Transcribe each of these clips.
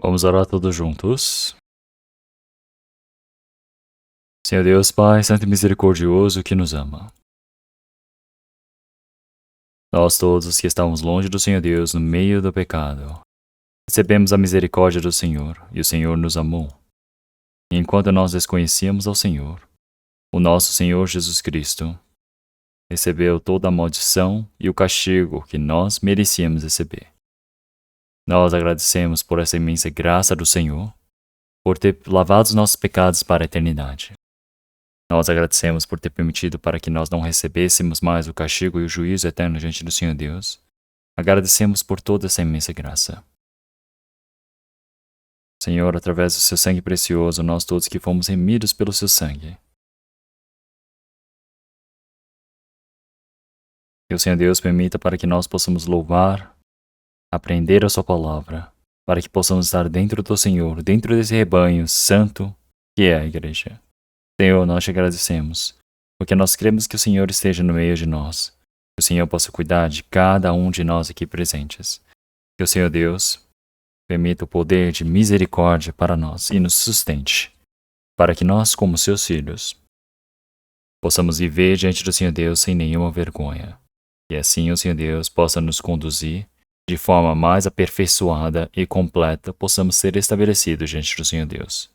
Vamos orar todos juntos. Senhor Deus, Pai Santo e Misericordioso que nos ama. Nós todos que estamos longe do Senhor Deus no meio do pecado, recebemos a misericórdia do Senhor e o Senhor nos amou. E enquanto nós desconhecíamos ao Senhor, o nosso Senhor Jesus Cristo recebeu toda a maldição e o castigo que nós merecíamos receber. Nós agradecemos por essa imensa graça do Senhor, por ter lavado os nossos pecados para a eternidade. Nós agradecemos por ter permitido para que nós não recebêssemos mais o castigo e o juízo eterno diante do Senhor Deus. Agradecemos por toda essa imensa graça. Senhor, através do seu sangue precioso, nós todos que fomos remidos pelo seu sangue. Que o Senhor Deus permita para que nós possamos louvar, aprender a sua palavra, para que possamos estar dentro do Senhor, dentro desse rebanho santo que é a igreja. Senhor, nós te agradecemos, porque nós cremos que o Senhor esteja no meio de nós, que o Senhor possa cuidar de cada um de nós aqui presentes. Que o Senhor Deus permita o poder de misericórdia para nós e nos sustente, para que nós, como seus filhos, possamos viver diante do Senhor Deus sem nenhuma vergonha. E assim o Senhor Deus possa nos conduzir de forma mais aperfeiçoada e completa, possamos ser estabelecidos diante do Senhor Deus.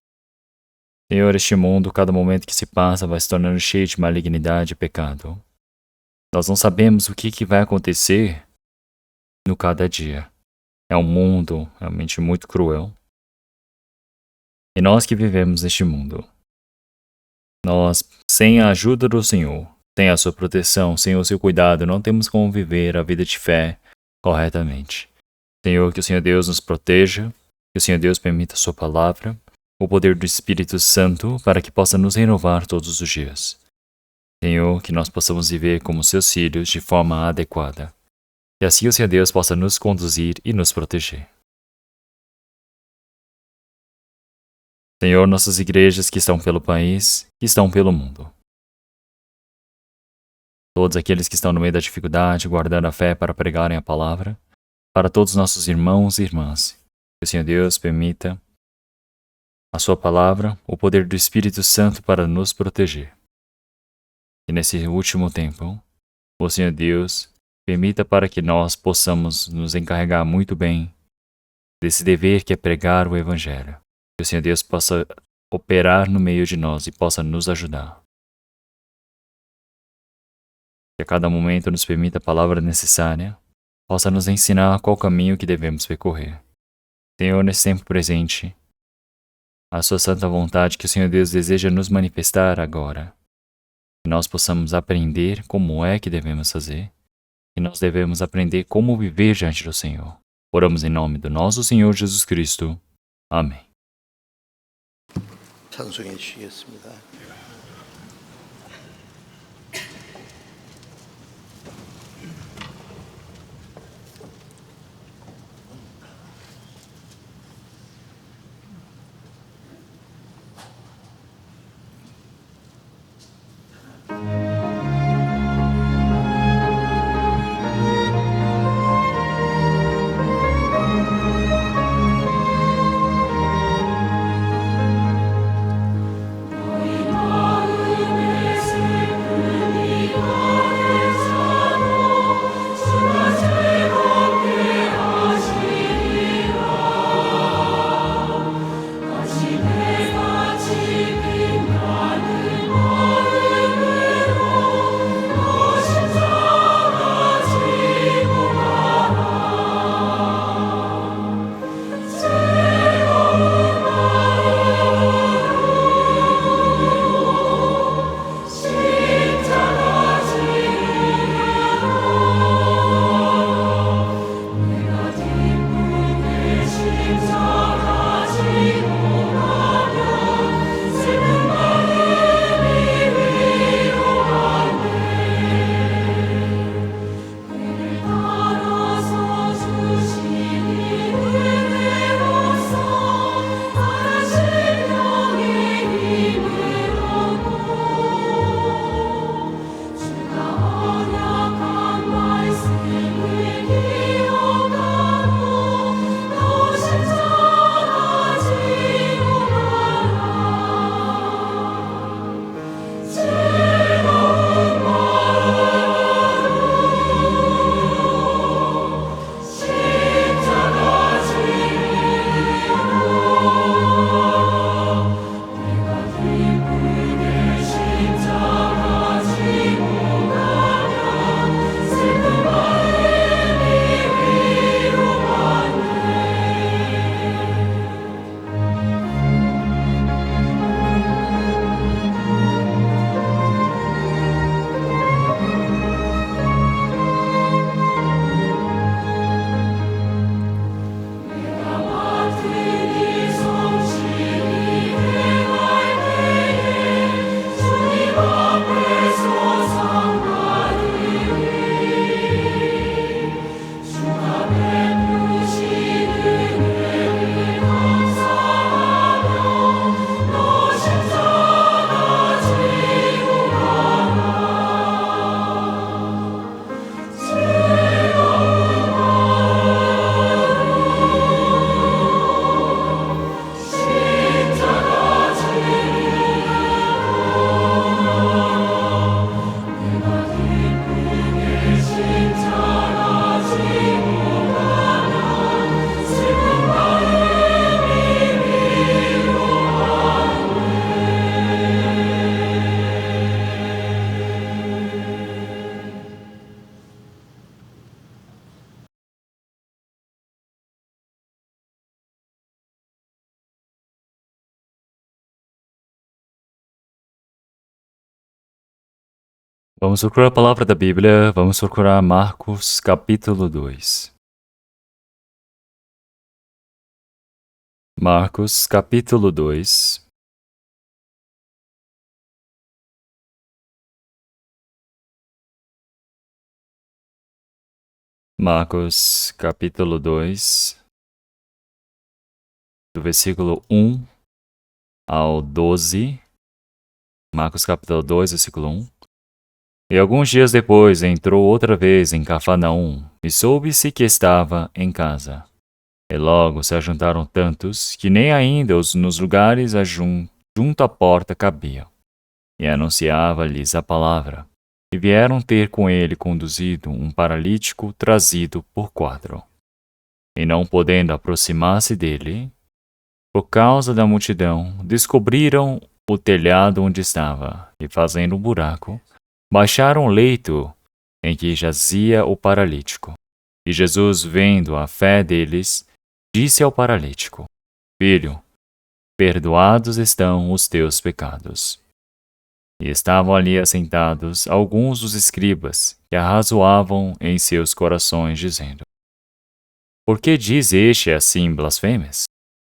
Senhor, este mundo, cada momento que se passa, vai se tornando cheio de malignidade e pecado. Nós não sabemos o que vai acontecer no cada dia. É um mundo realmente muito cruel. E nós que vivemos neste mundo, nós, sem a ajuda do Senhor, sem a sua proteção, sem o seu cuidado, não temos como viver a vida de fé corretamente. Senhor, que o Senhor Deus nos proteja, que o Senhor Deus permita a sua palavra, o poder do Espírito Santo para que possa nos renovar todos os dias. Senhor, que nós possamos viver como seus filhos de forma adequada. E assim o Senhor Deus possa nos conduzir e nos proteger. Senhor, nossas igrejas que estão pelo país, que estão pelo mundo. Todos aqueles que estão no meio da dificuldade, guardando a fé para pregarem a palavra. Para todos os nossos irmãos e irmãs. Que o Senhor Deus permita a sua palavra, o poder do Espírito Santo para nos proteger. E nesse último tempo, o Senhor Deus permita para que nós possamos nos encarregar muito bem desse dever que é pregar o Evangelho. Que o Senhor Deus possa operar no meio de nós e possa nos ajudar. Que a cada momento nos permita a palavra necessária, possa nos ensinar qual caminho que devemos percorrer. Senhor, nesse tempo presente, a sua santa vontade que o Senhor Deus deseja nos manifestar agora. Que nós possamos aprender como é que devemos fazer. E nós devemos aprender como viver diante do Senhor. Oramos em nome do nosso Senhor Jesus Cristo. Amém. 찬송해 주시겠습니다. Vamos procurar a palavra da Bíblia, vamos procurar Marcos capítulo 2. Marcos capítulo 2. Marcos capítulo 2, do versículo 1 ao 12. Marcos capítulo 2, versículo 1. E alguns dias depois entrou outra vez em Cafarnaum, e soube-se que estava em casa. E logo se ajuntaram tantos, que nem ainda nos lugares junto à porta cabiam. E anunciava-lhes a palavra. E vieram ter com ele conduzido um paralítico trazido por 4. E não podendo aproximar-se dele, por causa da multidão, descobriram o telhado onde estava, e fazendo um buraco, baixaram o leito em que jazia o paralítico. E Jesus, vendo a fé deles, disse ao paralítico: Filho, perdoados estão os teus pecados. E estavam ali assentados alguns dos escribas, que arrazoavam em seus corações, dizendo: Por que diz este assim blasfêmias?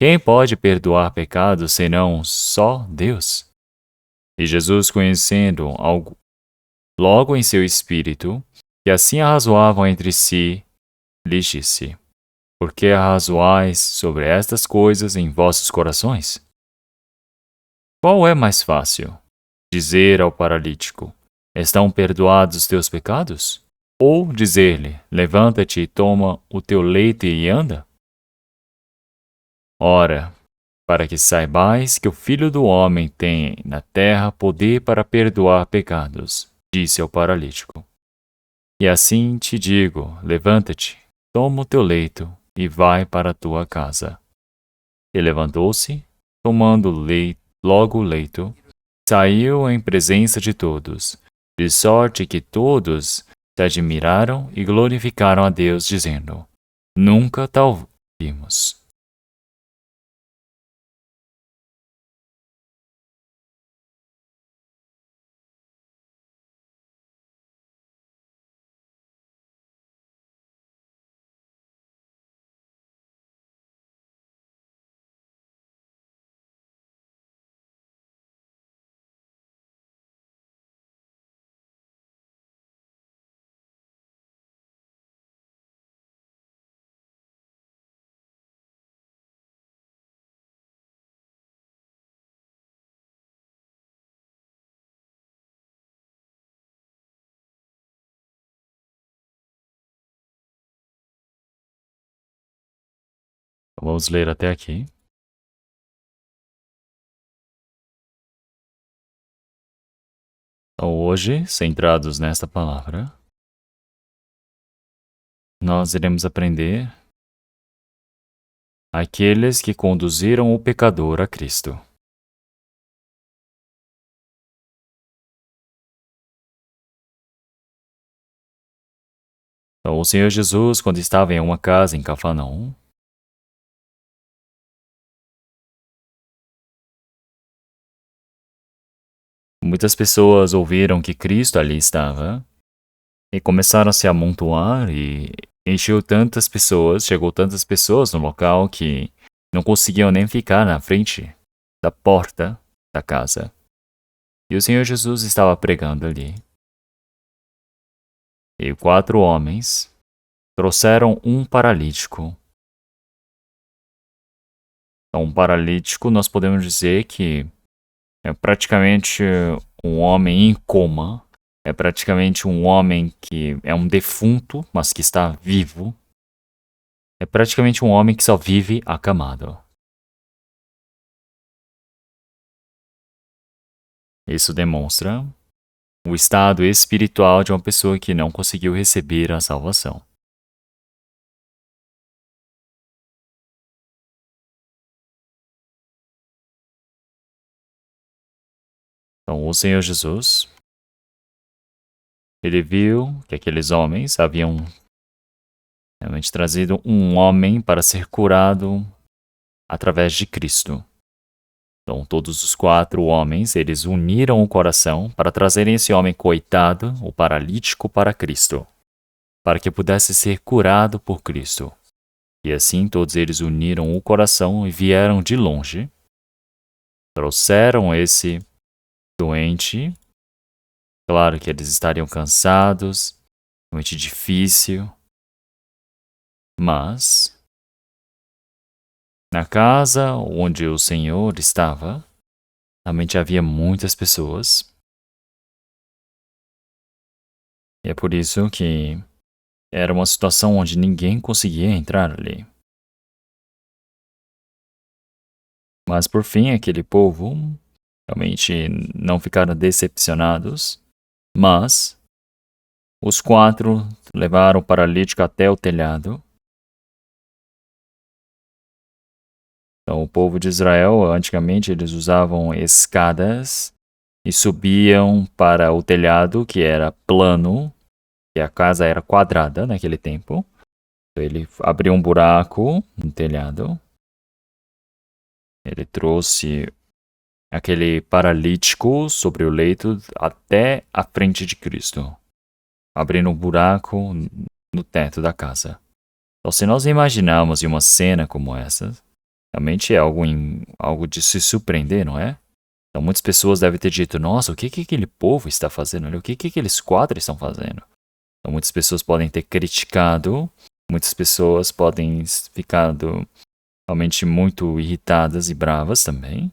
Quem pode perdoar pecados senão só Deus? E Jesus, conhecendo algo logo em seu espírito, que assim arrazoavam entre si, lhes disse: Por que arrazoais sobre estas coisas em vossos corações? Qual é mais fácil? Dizer ao paralítico: Estão perdoados os teus pecados? Ou dizer-lhe: Levanta-te e toma o teu leito e anda? Ora, para que saibais que o Filho do Homem tem na terra poder para perdoar pecados, disse ao paralítico. E assim te digo: levanta-te, toma o teu leito e vai para a tua casa. E levantou-se, tomando logo o leito, saiu em presença de todos, de sorte que todos se admiraram e glorificaram a Deus, dizendo: Nunca tal vimos. Vamos ler até aqui. Então, hoje, centrados nesta palavra, nós iremos aprender aqueles que conduziram o pecador a Cristo. Então, o Senhor Jesus, quando estava em uma casa em Cafarnaum, muitas pessoas ouviram que Cristo ali estava e começaram a se amontoar e chegou tantas pessoas no local que não conseguiam nem ficar na frente da porta da casa. E o Senhor Jesus estava pregando ali. E 4 homens trouxeram um paralítico. Então, um paralítico, nós podemos dizer que é praticamente um homem em coma, é praticamente um homem que é um defunto, mas que está vivo. É praticamente um homem que só vive acamado. Isso demonstra o estado espiritual de uma pessoa que não conseguiu receber a salvação. Então, o Senhor Jesus, ele viu que aqueles homens haviam realmente trazido um homem para ser curado através de Cristo. Então, todos os 4 homens, eles uniram o coração para trazerem esse homem coitado, o paralítico, para Cristo, para que pudesse ser curado por Cristo. E assim todos eles uniram o coração e vieram de longe, trouxeram esse doente. Claro que eles estariam cansados, muito difícil, mas na casa onde o Senhor estava, realmente havia muitas pessoas. E é por isso que era uma situação onde ninguém conseguia entrar ali. Mas por fim, aquele povo realmente não ficaram decepcionados, mas os 4 levaram o paralítico até o telhado. Então, o povo de Israel, antigamente, eles usavam escadas e subiam para o telhado, que era plano, que a casa era quadrada naquele tempo. Então, ele abriu um buraco no telhado. Ele trouxe aquele paralítico sobre o leito até a frente de Cristo, abrindo um buraco no teto da casa. Então, se nós imaginarmos uma cena como essa, realmente é algo de se surpreender, não é? Então, muitas pessoas devem ter dito, nossa, o que aquele povo está fazendo? O que aqueles 4 estão fazendo? Então, muitas pessoas podem ter criticado, muitas pessoas podem ficado realmente muito irritadas e bravas também.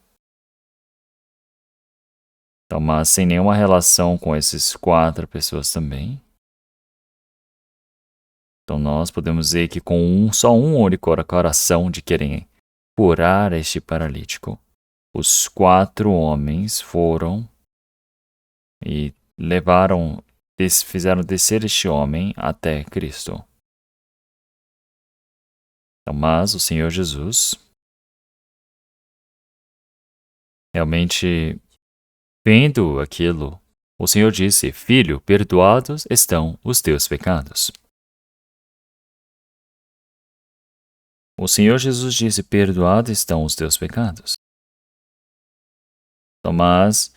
Então, mas sem nenhuma relação com esses 4 pessoas também. Então, nós podemos dizer que com só um único coração de querer curar este paralítico, os 4 homens foram e fizeram descer este homem até Cristo. Então, mas o Senhor Jesus realmente vendo aquilo, o Senhor disse, filho, perdoados estão os teus pecados. O Senhor Jesus disse, perdoados estão os teus pecados. Então, mas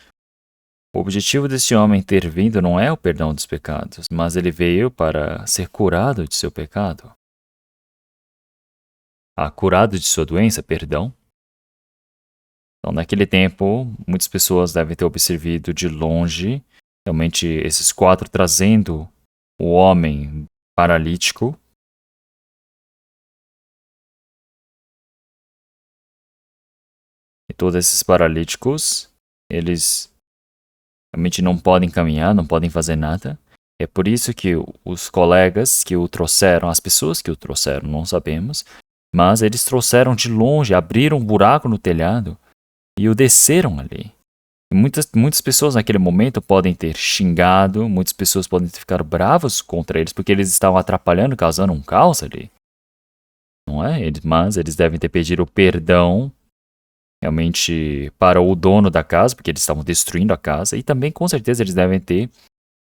o objetivo desse homem ter vindo não é o perdão dos pecados, mas ele veio para ser curado de seu pecado. Curado de sua doença, perdão. Então, naquele tempo, muitas pessoas devem ter observado de longe, realmente esses 4 trazendo o homem paralítico. E todos esses paralíticos, eles realmente não podem caminhar, não podem fazer nada. É por isso que os colegas que o trouxeram, as pessoas que o trouxeram, não sabemos, mas eles trouxeram de longe, abriram um buraco no telhado e o desceram ali. E muitas pessoas naquele momento podem ter xingado, muitas pessoas podem ter ficado bravas contra eles porque eles estavam atrapalhando, causando um caos ali. Não é? Mas eles devem ter pedido perdão realmente para o dono da casa, porque eles estavam destruindo a casa, e também com certeza eles devem ter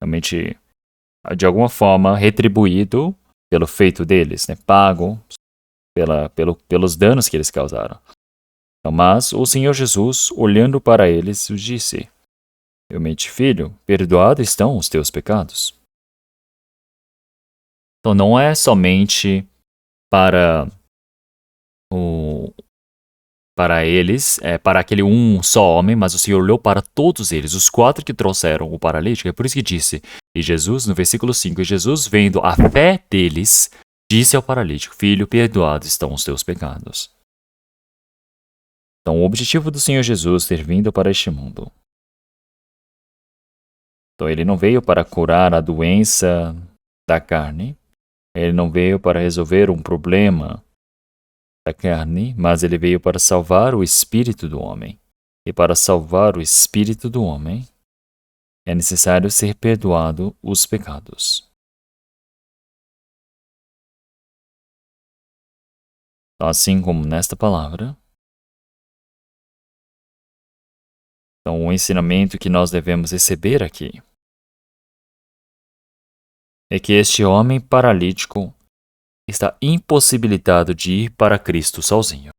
realmente de alguma forma retribuído pelo feito deles, né? Pago pelos danos que eles causaram. Mas o Senhor Jesus, olhando para eles, disse, realmente, filho, perdoados estão os teus pecados. Então não é somente para eles, para aquele um só homem, mas o Senhor olhou para todos eles, os 4 que trouxeram o paralítico. É por isso que disse, e Jesus, no versículo 5, Jesus, vendo a fé deles, disse ao paralítico, filho, perdoados estão os teus pecados. Então, o objetivo do Senhor Jesus ter vindo para este mundo. Então, ele não veio para curar a doença da carne, ele não veio para resolver um problema da carne, mas ele veio para salvar o espírito do homem. E para salvar o espírito do homem, é necessário ser perdoado os pecados. Assim como nesta palavra, então o ensinamento que nós devemos receber aqui é que este homem paralítico está impossibilitado de ir para Cristo sozinho.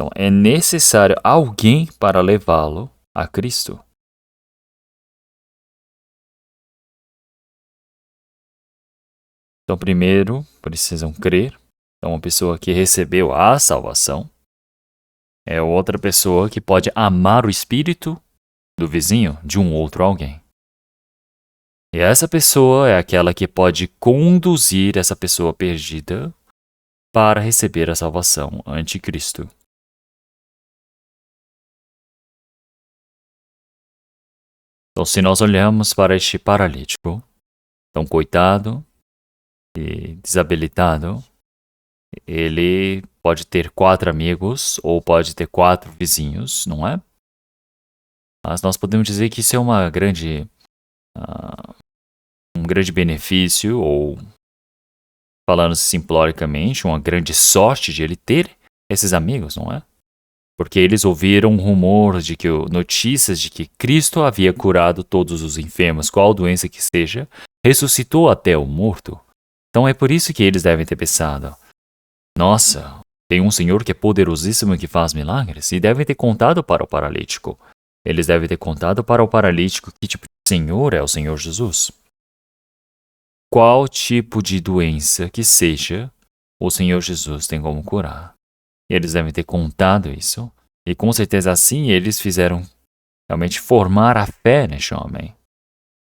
Então, é necessário alguém para levá-lo a Cristo. Então, primeiro, precisam crer. Então, uma pessoa que recebeu a salvação é outra pessoa que pode amar o espírito do vizinho de um outro alguém. E essa pessoa é aquela que pode conduzir essa pessoa perdida para receber a salvação ante Cristo. Então, se nós olhamos para este paralítico, tão coitado e desabilitado, ele pode ter 4 amigos ou pode ter 4 vizinhos, não é? Mas nós podemos dizer que isso é um grande benefício, ou, falando simbolicamente, uma grande sorte de ele ter esses amigos, não é? Porque eles ouviram rumores de que notícias de que Cristo havia curado todos os enfermos, qual doença que seja, ressuscitou até o morto. Então é por isso que eles devem ter pensado: nossa, tem um Senhor que é poderosíssimo e que faz milagres, e devem ter contado para o paralítico. Eles devem ter contado para o paralítico que tipo de Senhor é o Senhor Jesus. Qual tipo de doença que seja, o Senhor Jesus tem como curar. Eles devem ter contado isso, e com certeza assim eles fizeram realmente formar a fé neste homem.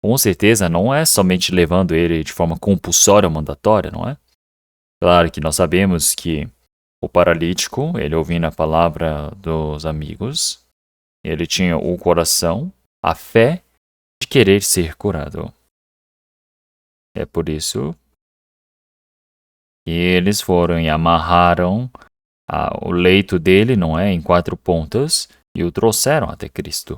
Com certeza não é somente levando ele de forma compulsória ou mandatória, não é? Claro que nós sabemos que o paralítico, ele ouvindo a palavra dos amigos, ele tinha o coração, a fé de querer ser curado. É por isso que eles foram e amarraram o leito dele, não é, em 4 pontas, e o trouxeram até Cristo.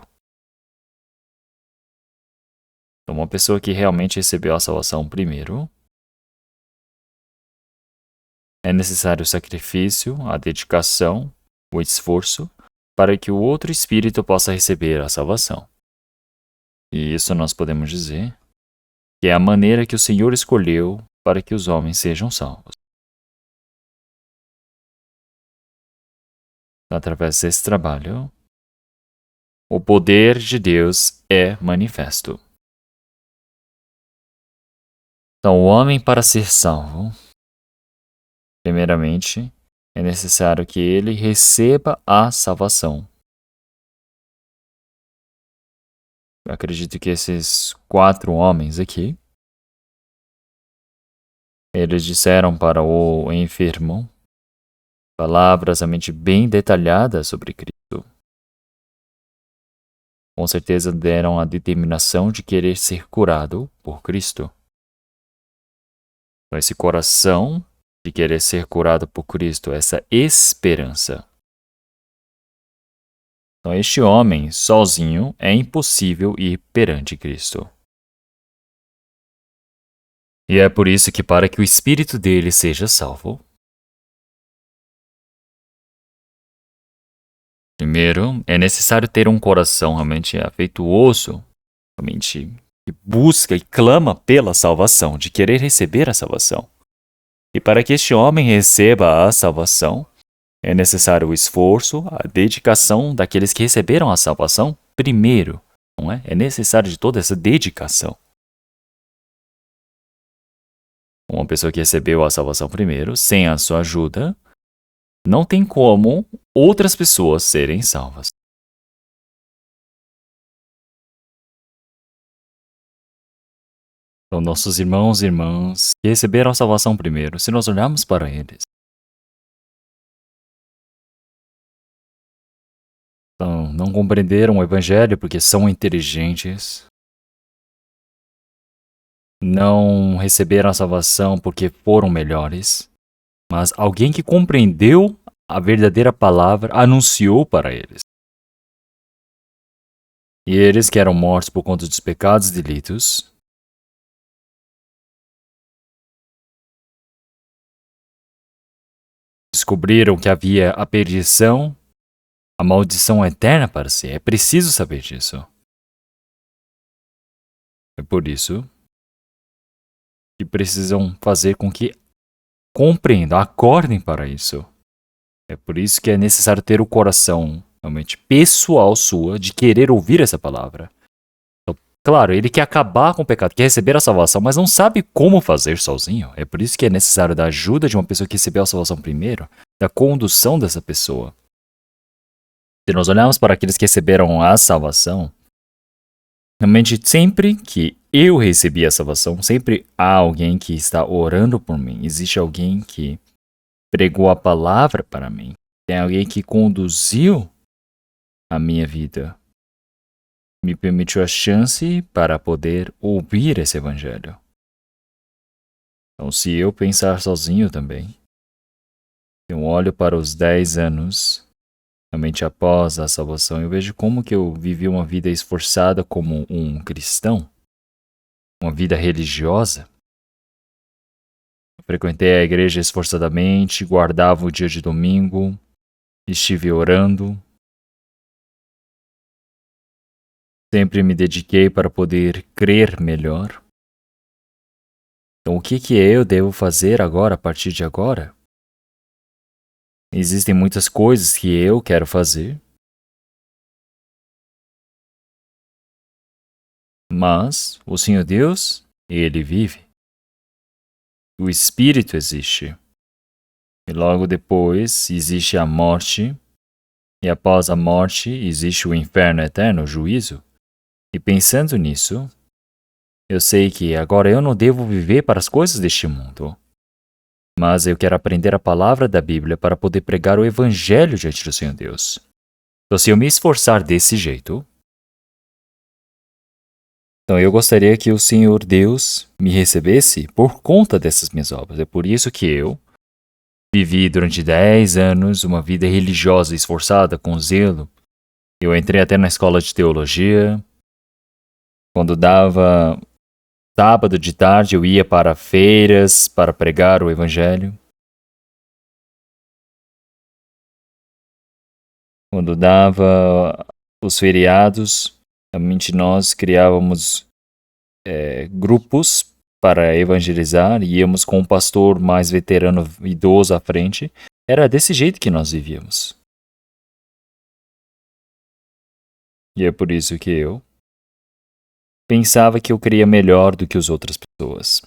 Então, uma pessoa que realmente recebeu a salvação primeiro, é necessário o sacrifício, a dedicação, o esforço, para que o outro espírito possa receber a salvação. E isso nós podemos dizer que é a maneira que o Senhor escolheu para que os homens sejam salvos. Através desse trabalho, o poder de Deus é manifesto. Então, o homem, para ser salvo, primeiramente, é necessário que ele receba a salvação. Eu acredito que esses 4 homens aqui, eles disseram para o enfermo palavras realmente bem detalhadas sobre Cristo. Com certeza deram a determinação de querer ser curado por Cristo. Então, esse coração de querer ser curado por Cristo, essa esperança. Então, este homem, sozinho, é impossível ir perante Cristo. E é por isso que, para que o espírito dele seja salvo, primeiro, é necessário ter um coração realmente afetuoso, realmente que busca e clama pela salvação, de querer receber a salvação. E para que este homem receba a salvação, é necessário o esforço, a dedicação daqueles que receberam a salvação primeiro, não é? É necessário de toda essa dedicação. Uma pessoa que recebeu a salvação primeiro, sem a sua ajuda, não tem como outras pessoas serem salvas. Então, nossos irmãos e irmãs que receberam a salvação primeiro, se nós olharmos para eles, então, não compreenderam o Evangelho porque são inteligentes, não receberam a salvação porque foram melhores, mas alguém que compreendeu a verdadeira palavra anunciou para eles. E eles que eram mortos por conta dos pecados e delitos, descobriram que havia a perdição, a maldição eterna para si. É preciso saber disso. É por isso que precisam fazer com que compreendam, acordem para isso. É por isso que é necessário ter o coração realmente pessoal sua de querer ouvir essa palavra. Então, claro, ele quer acabar com o pecado, quer receber a salvação, mas não sabe como fazer sozinho. É por isso que é necessário da ajuda de uma pessoa que recebeu a salvação primeiro, da condução dessa pessoa. Se nós olharmos para aqueles que receberam a salvação, realmente sempre que eu recebi a salvação, sempre há alguém que está orando por mim. Existe alguém que pregou a palavra para mim. Tem alguém que conduziu a minha vida. Me permitiu a chance para poder ouvir esse evangelho. Então, se eu pensar sozinho também, eu olho para os 10 anos, realmente após a salvação, eu vejo como que eu vivi uma vida esforçada como um cristão, uma vida religiosa. Eu frequentei a igreja esforçadamente, guardava o dia de domingo, estive orando. Sempre me dediquei para poder crer melhor. Então, o que eu devo fazer agora, a partir de agora? Existem muitas coisas que eu quero fazer, mas o Senhor Deus, Ele vive. O Espírito existe. E logo depois existe a morte, e após a morte existe o inferno eterno, o juízo. E pensando nisso, eu sei que agora eu não devo viver para as coisas deste mundo, mas eu quero aprender a palavra da Bíblia para poder pregar o Evangelho diante do Senhor Deus. Então, se eu me esforçar desse jeito, então eu gostaria que o Senhor Deus me recebesse por conta dessas minhas obras. É por isso que eu vivi durante 10 anos uma vida religiosa esforçada, com zelo. Eu entrei até na escola de teologia. Quando dava sábado de tarde, eu ia para feiras para pregar o Evangelho. Quando dava os feriados, realmente nós criávamos grupos para evangelizar e íamos com um pastor mais veterano, idoso à frente. Era desse jeito que nós vivíamos. E é por isso que eu pensava que eu queria melhor do que as outras pessoas.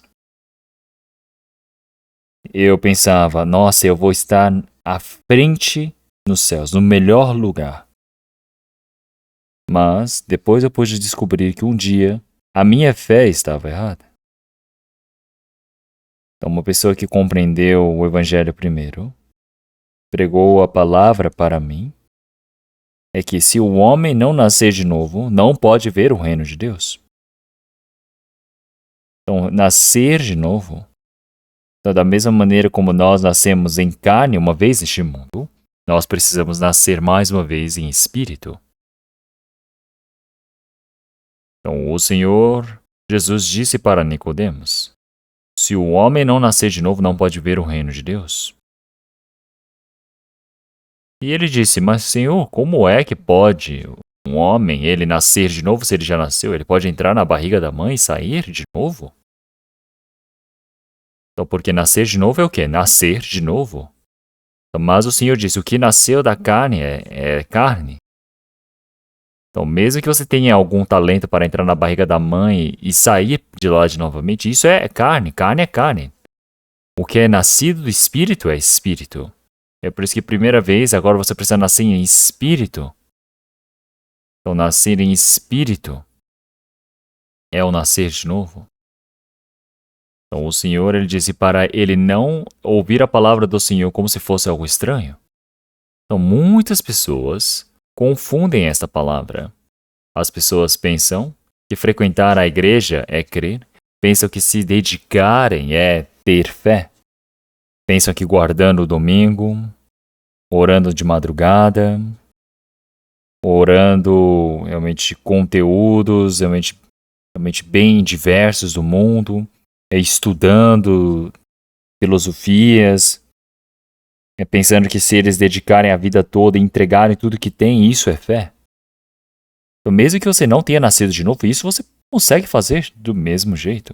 Eu pensava, nossa, eu vou estar à frente nos céus, no melhor lugar. Mas depois eu pude descobrir que um dia a minha fé estava errada. Então, uma pessoa que compreendeu o Evangelho primeiro, pregou a palavra para mim, é que se o homem não nascer de novo, não pode ver o reino de Deus. Então, nascer de novo, então, da mesma maneira como nós nascemos em carne uma vez neste mundo, nós precisamos nascer mais uma vez em espírito. Então, o Senhor Jesus disse para Nicodemos: se o homem não nascer de novo, não pode ver o reino de Deus. E ele disse, mas Senhor, como é que pode um homem, ele nascer de novo se ele já nasceu? Ele pode entrar na barriga da mãe e sair de novo? Então, porque nascer de novo é o quê? Nascer de novo. Então, mas o Senhor disse, o que nasceu da carne é carne. Então, mesmo que você tenha algum talento para entrar na barriga da mãe e sair de lá de novamente, isso é carne. Carne é carne. O que é nascido do Espírito é Espírito. É por isso que, primeira vez, agora você precisa nascer em Espírito. Então, nascer em Espírito é o nascer de novo. Então, o Senhor, ele disse para ele não ouvir a palavra do Senhor como se fosse algo estranho. Então, muitas pessoas confundem esta palavra. As pessoas pensam que frequentar a igreja é crer, pensam que se dedicarem é ter fé, pensam que guardando o domingo, orando de madrugada, orando realmente conteúdos realmente bem diversos do mundo, estudando filosofias, pensando que se eles dedicarem a vida toda e entregarem tudo que têm, isso é fé. Então, mesmo que você não tenha nascido de novo, isso você consegue fazer do mesmo jeito.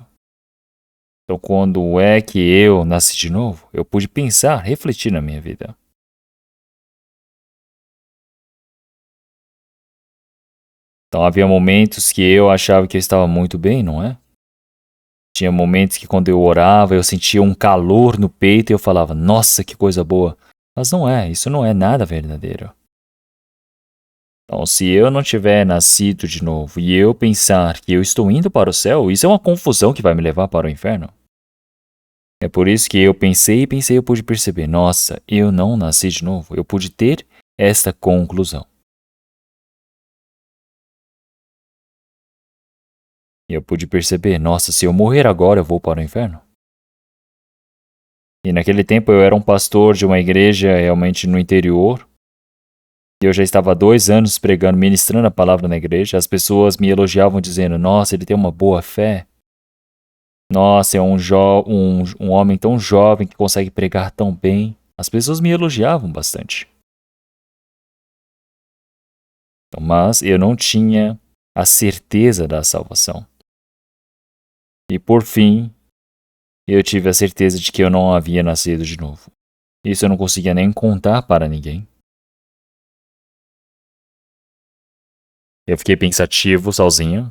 Então, quando é que eu nasci de novo, eu pude pensar, refletir na minha vida. Então havia momentos que eu achava que eu estava muito bem, não é? Tinha momentos que quando eu orava, eu sentia um calor no peito e eu falava, nossa, que coisa boa. Mas não é, isso não é nada verdadeiro. Então, se eu não tiver nascido de novo e eu pensar que eu estou indo para o céu, isso é uma confusão que vai me levar para o inferno. É por isso que eu pensei e pensei, eu pude perceber, nossa, eu não nasci de novo. Eu pude ter esta conclusão. E eu pude perceber, nossa, se eu morrer agora, eu vou para o inferno. E naquele tempo eu era um pastor de uma igreja realmente no interior. E eu já estava há 2 anos pregando, ministrando a palavra na igreja. As pessoas me elogiavam dizendo, nossa, ele tem uma boa fé. Nossa, é um homem tão jovem que consegue pregar tão bem. As pessoas me elogiavam bastante. Mas eu não tinha a certeza da salvação. E por fim, eu tive a certeza de que eu não havia nascido de novo. Isso eu não conseguia nem contar para ninguém. Eu fiquei pensativo sozinho.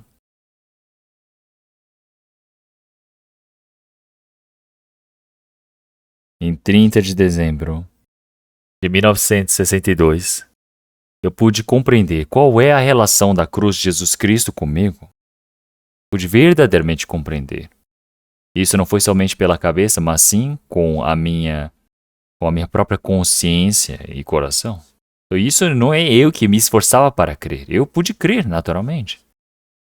Em 30 de dezembro de 1962, eu pude compreender qual é a relação da cruz de Jesus Cristo comigo. Pude verdadeiramente compreender. Isso não foi somente pela cabeça, mas sim com a minha própria consciência e coração. Então, isso não é eu que me esforçava para crer. Eu pude crer naturalmente.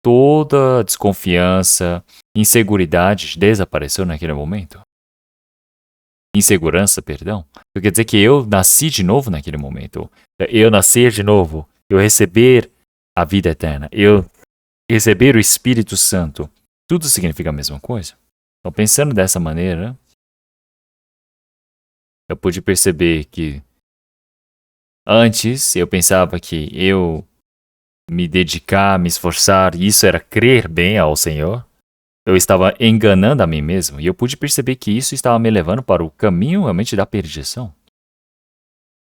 Toda desconfiança, inseguridade desapareceu naquele momento. Insegurança, perdão. Então, quer dizer que eu nasci de novo naquele momento. Eu nascer de novo, eu receber a vida eterna, eu receber o Espírito Santo, tudo significa a mesma coisa. Então, pensando dessa maneira, eu pude perceber que antes eu pensava que eu me dedicar, me esforçar, isso era crer bem ao Senhor. Eu estava enganando a mim mesmo e eu pude perceber que isso estava me levando para o caminho realmente da perdição.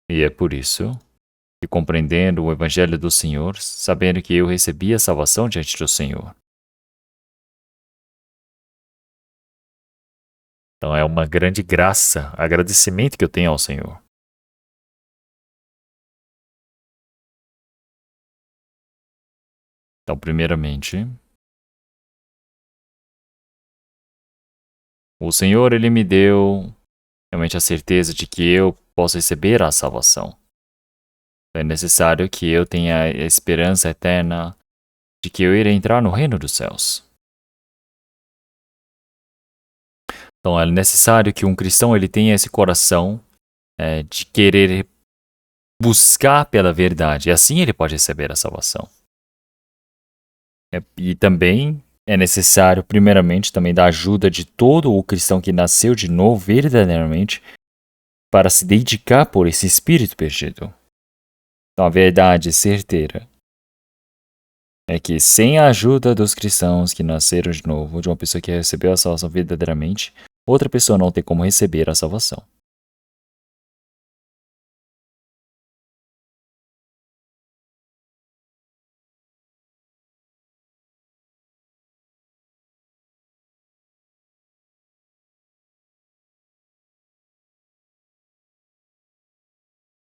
E é por isso que, compreendendo o Evangelho do Senhor, sabendo que eu recebi a salvação diante do Senhor. Então é uma grande graça, agradecimento que eu tenho ao Senhor. Então, primeiramente, o Senhor, Ele me deu realmente a certeza de que eu posso receber a salvação. É necessário que eu tenha a esperança eterna de que eu irei entrar no reino dos céus. Então é necessário que um cristão ele tenha esse coração de querer buscar pela verdade. E assim ele pode receber a salvação. E também é necessário, primeiramente, também da ajuda de todo o cristão que nasceu de novo verdadeiramente para se dedicar por esse espírito perdido. Então a verdade certeira é que sem a ajuda dos cristãos que nasceram de novo, de uma pessoa que recebeu a salvação verdadeiramente, outra pessoa não tem como receber a salvação.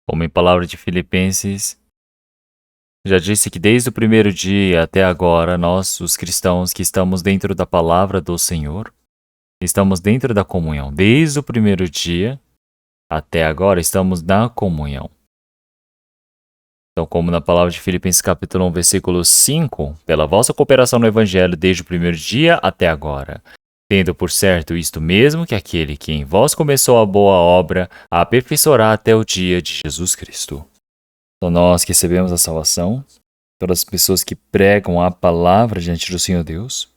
Como em palavra de Filipenses, já disse que desde o primeiro dia até agora, nós, os cristãos que estamos dentro da palavra do Senhor, estamos dentro da comunhão. Desde o primeiro dia até agora, estamos na comunhão. Então, como na palavra de Filipenses capítulo 1, versículo 5, pela vossa cooperação no Evangelho desde o primeiro dia até agora, tendo por certo isto mesmo, que aquele que em vós começou a boa obra, a aperfeiçoará até o dia de Jesus Cristo. Então nós que recebemos a salvação, todas as pessoas que pregam a palavra diante do Senhor Deus,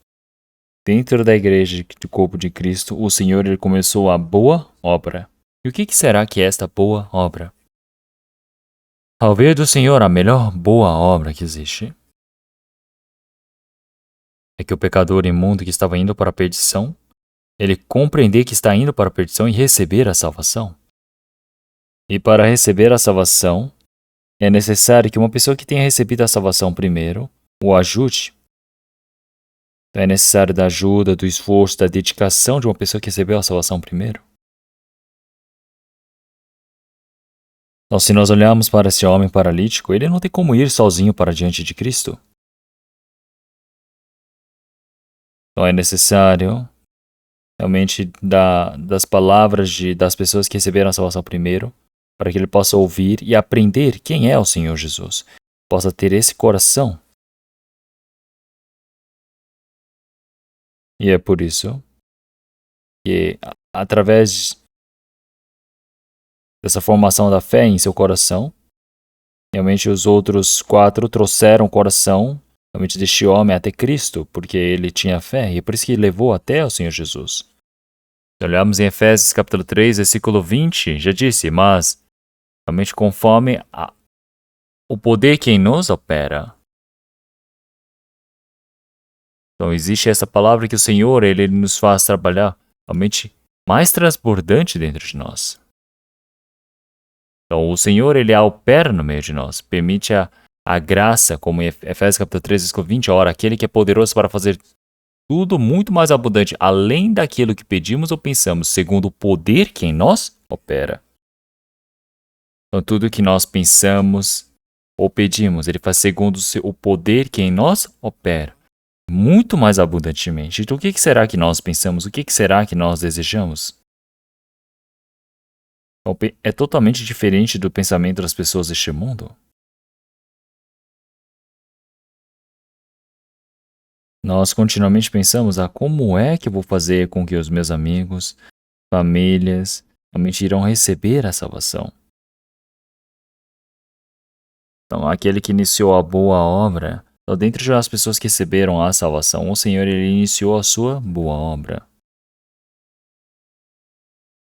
dentro da igreja do corpo de Cristo, o Senhor ele começou a boa obra. E o que será que é esta boa obra? Ao ver do Senhor, a melhor boa obra que existe é que o pecador imundo que estava indo para a perdição, ele compreender que está indo para a perdição e receber a salvação. E para receber a salvação, é necessário que uma pessoa que tenha recebido a salvação primeiro, o ajude. Então é necessário da ajuda, do esforço, da dedicação de uma pessoa que recebeu a salvação primeiro. Então, se nós olharmos para esse homem paralítico, ele não tem como ir sozinho para diante de Cristo. Então é necessário realmente das palavras das pessoas que receberam a salvação primeiro, para que ele possa ouvir e aprender quem é o Senhor Jesus. Possa ter esse coração. E é por isso que, através dessa formação da fé em seu coração, realmente os outros 4 trouxeram o coração realmente deste homem até Cristo, porque ele tinha fé, e é por isso que ele levou até o Senhor Jesus. Se olharmos em Efésios capítulo 3, versículo 20, já disse, mas realmente conforme o poder que em nos opera. Então existe essa palavra que o Senhor, ele nos faz trabalhar realmente mais transbordante dentro de nós. Então o Senhor, ele opera no meio de nós, permite a graça, como em Efésios capítulo 3, versículo 20, ora, aquele que é poderoso para fazer tudo muito mais abundante, além daquilo que pedimos ou pensamos, segundo o poder que em nós opera. Então tudo que nós pensamos ou pedimos, ele faz segundo o poder que em nós opera, muito mais abundantemente. Então o que será que nós pensamos? O que será que nós desejamos? Então, é totalmente diferente do pensamento das pessoas deste mundo. Nós continuamente pensamos, como é que eu vou fazer com que os meus amigos, famílias, realmente irão receber a salvação? Então, aquele que iniciou a boa obra, então, dentro das pessoas que receberam a salvação, o Senhor, ele iniciou a sua boa obra.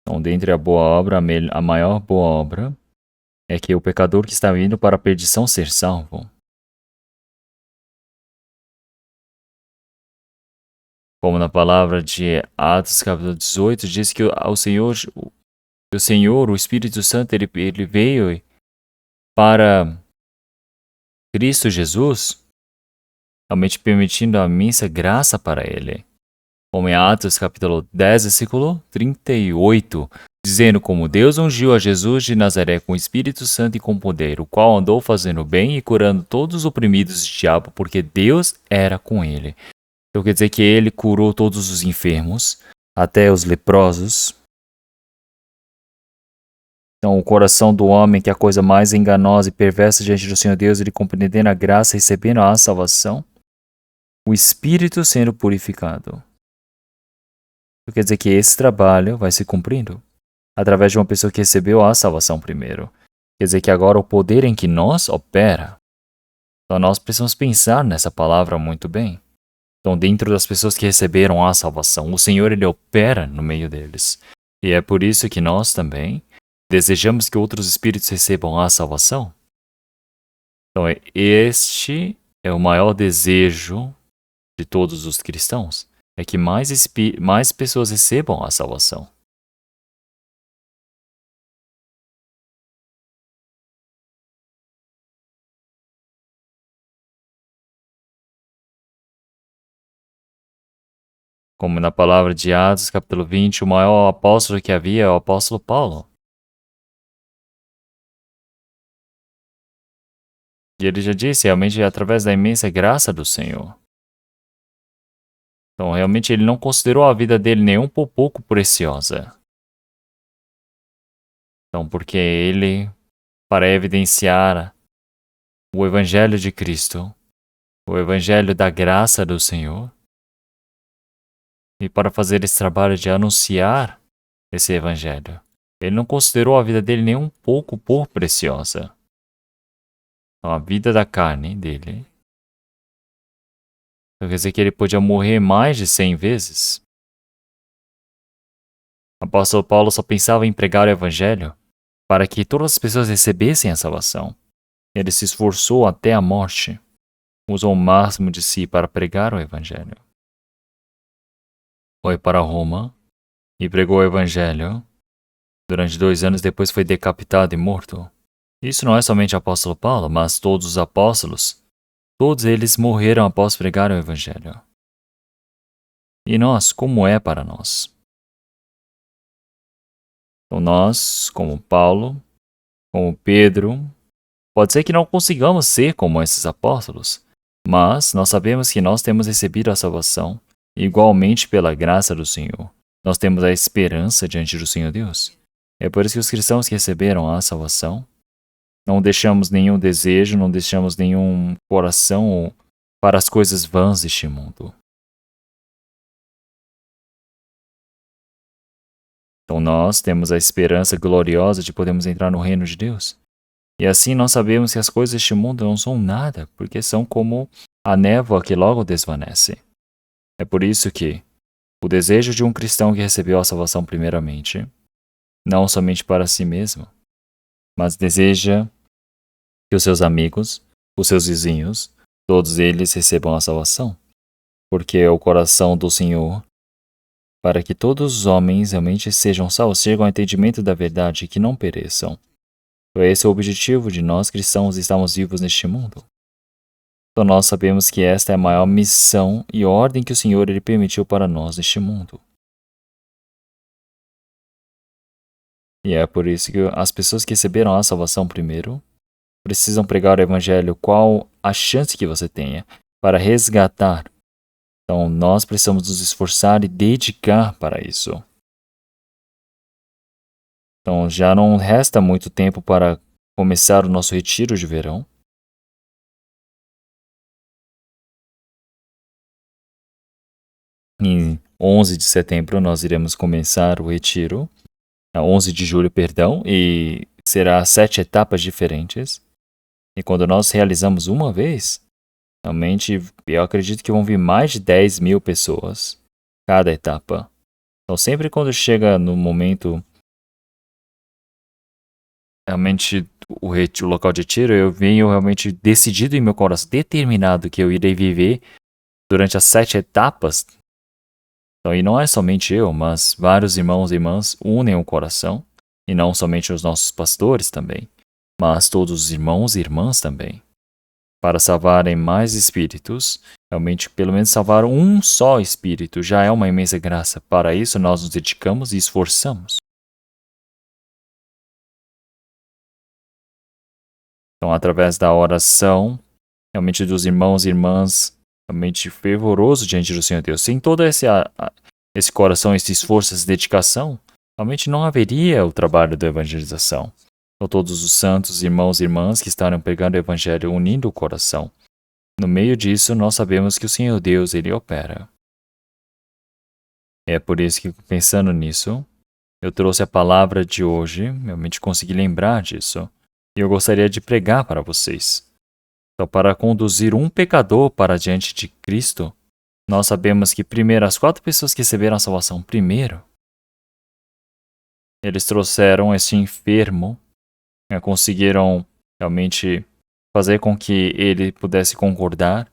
Então, dentre a boa obra, a maior boa obra é que o pecador que está indo para a perdição ser salvo. Como na palavra de Atos capítulo 18, diz que o Senhor, o Espírito Santo, ele veio para Cristo Jesus, realmente permitindo a imensa graça para ele. Como em Atos capítulo 10, versículo 38, dizendo como Deus ungiu a Jesus de Nazaré com o Espírito Santo e com poder, o qual andou fazendo bem e curando todos os oprimidos do diabo, porque Deus era com ele. Então quer dizer que ele curou todos os enfermos, até os leprosos. Então o coração do homem, que é a coisa mais enganosa e perversa diante do Senhor Deus, ele compreendendo a graça, recebendo a salvação, o espírito sendo purificado. Então quer dizer que esse trabalho vai se cumprindo através de uma pessoa que recebeu a salvação primeiro. Quer dizer que agora o poder em que nós opera. Então nós precisamos pensar nessa palavra muito bem. Então, dentro das pessoas que receberam a salvação, o Senhor, ele opera no meio deles. E é por isso que nós também desejamos que outros espíritos recebam a salvação. Então, este é o maior desejo de todos os cristãos, é que mais pessoas recebam a salvação. Como na palavra de Atos, capítulo 20, o maior apóstolo que havia é o apóstolo Paulo. E ele já disse, realmente é através da imensa graça do Senhor. Então, realmente, ele não considerou a vida dele nem um pouco preciosa. Então, porque ele, para evidenciar o Evangelho de Cristo, o Evangelho da graça do Senhor, e para fazer esse trabalho de anunciar esse Evangelho, ele não considerou a vida dele nem um pouco por preciosa. Então, a vida da carne dele, quer dizer que ele podia morrer mais de 100 vezes. O apóstolo Paulo só pensava em pregar o Evangelho para que todas as pessoas recebessem a salvação. Ele se esforçou até a morte, usou o máximo de si para pregar o Evangelho. Foi para Roma e pregou o Evangelho. Durante 2 anos depois foi decapitado e morto. Isso não é somente o apóstolo Paulo, mas todos os apóstolos todos eles morreram após pregar o Evangelho. E nós, como é para nós? Então nós, como Paulo, como Pedro, pode ser que não consigamos ser como esses apóstolos, mas nós sabemos que nós temos recebido a salvação igualmente pela graça do Senhor. Nós temos a esperança diante do Senhor Deus. É por isso que os cristãos que receberam a salvação, não deixamos nenhum desejo, não deixamos nenhum coração para as coisas vãs deste mundo. Então nós temos a esperança gloriosa de podermos entrar no reino de Deus. E assim nós sabemos que as coisas deste mundo não são nada, porque são como a névoa que logo desvanece. É por isso que o desejo de um cristão que recebeu a salvação primeiramente, não somente para si mesmo, mas deseja que os seus amigos, os seus vizinhos, todos eles recebam a salvação, porque é o coração do Senhor para que todos os homens realmente sejam salvos, cheguem ao entendimento da verdade e que não pereçam. Então esse é o objetivo de nós cristãos estarmos vivos neste mundo. Então nós sabemos que esta é a maior missão e ordem que o Senhor ele permitiu para nós neste mundo. E é por isso que as pessoas que receberam a salvação primeiro precisam pregar o Evangelho. Qual a chance que você tenha para resgatar? Então nós precisamos nos esforçar e dedicar para isso. Então já não resta muito tempo para começar o nosso retiro de verão. Em 11 de setembro nós iremos começar o retiro. 11 de julho, perdão, e será 7 etapas diferentes. E quando nós realizamos uma vez, realmente eu acredito que vão vir mais de 10 mil pessoas cada etapa. Então sempre quando chega no momento, realmente o local de retiro, eu venho realmente decidido em meu coração, determinado que eu irei viver durante as 7 etapas. Então, e não é somente eu, mas vários irmãos e irmãs unem o coração, e não somente os nossos pastores também, mas todos os irmãos e irmãs também, para salvarem mais espíritos. Realmente, pelo menos salvar um só espírito já é uma imensa graça. Para isso, nós nos dedicamos e esforçamos. Então, através da oração, realmente dos irmãos e irmãs, realmente fervoroso diante do Senhor Deus, sem todo esse coração, esse esforço, essa dedicação, realmente não haveria o trabalho da evangelização. Então, todos os santos, irmãos e irmãs que estarão pregando o evangelho, unindo o coração. No meio disso, nós sabemos que o Senhor Deus, ele opera. É por isso que, pensando nisso, eu trouxe a palavra de hoje, realmente consegui lembrar disso, e eu gostaria de pregar para vocês. Então, para conduzir um pecador para diante de Cristo, nós sabemos que primeiro as 4 pessoas que receberam a salvação primeiro, eles trouxeram esse enfermo, conseguiram realmente fazer com que ele pudesse concordar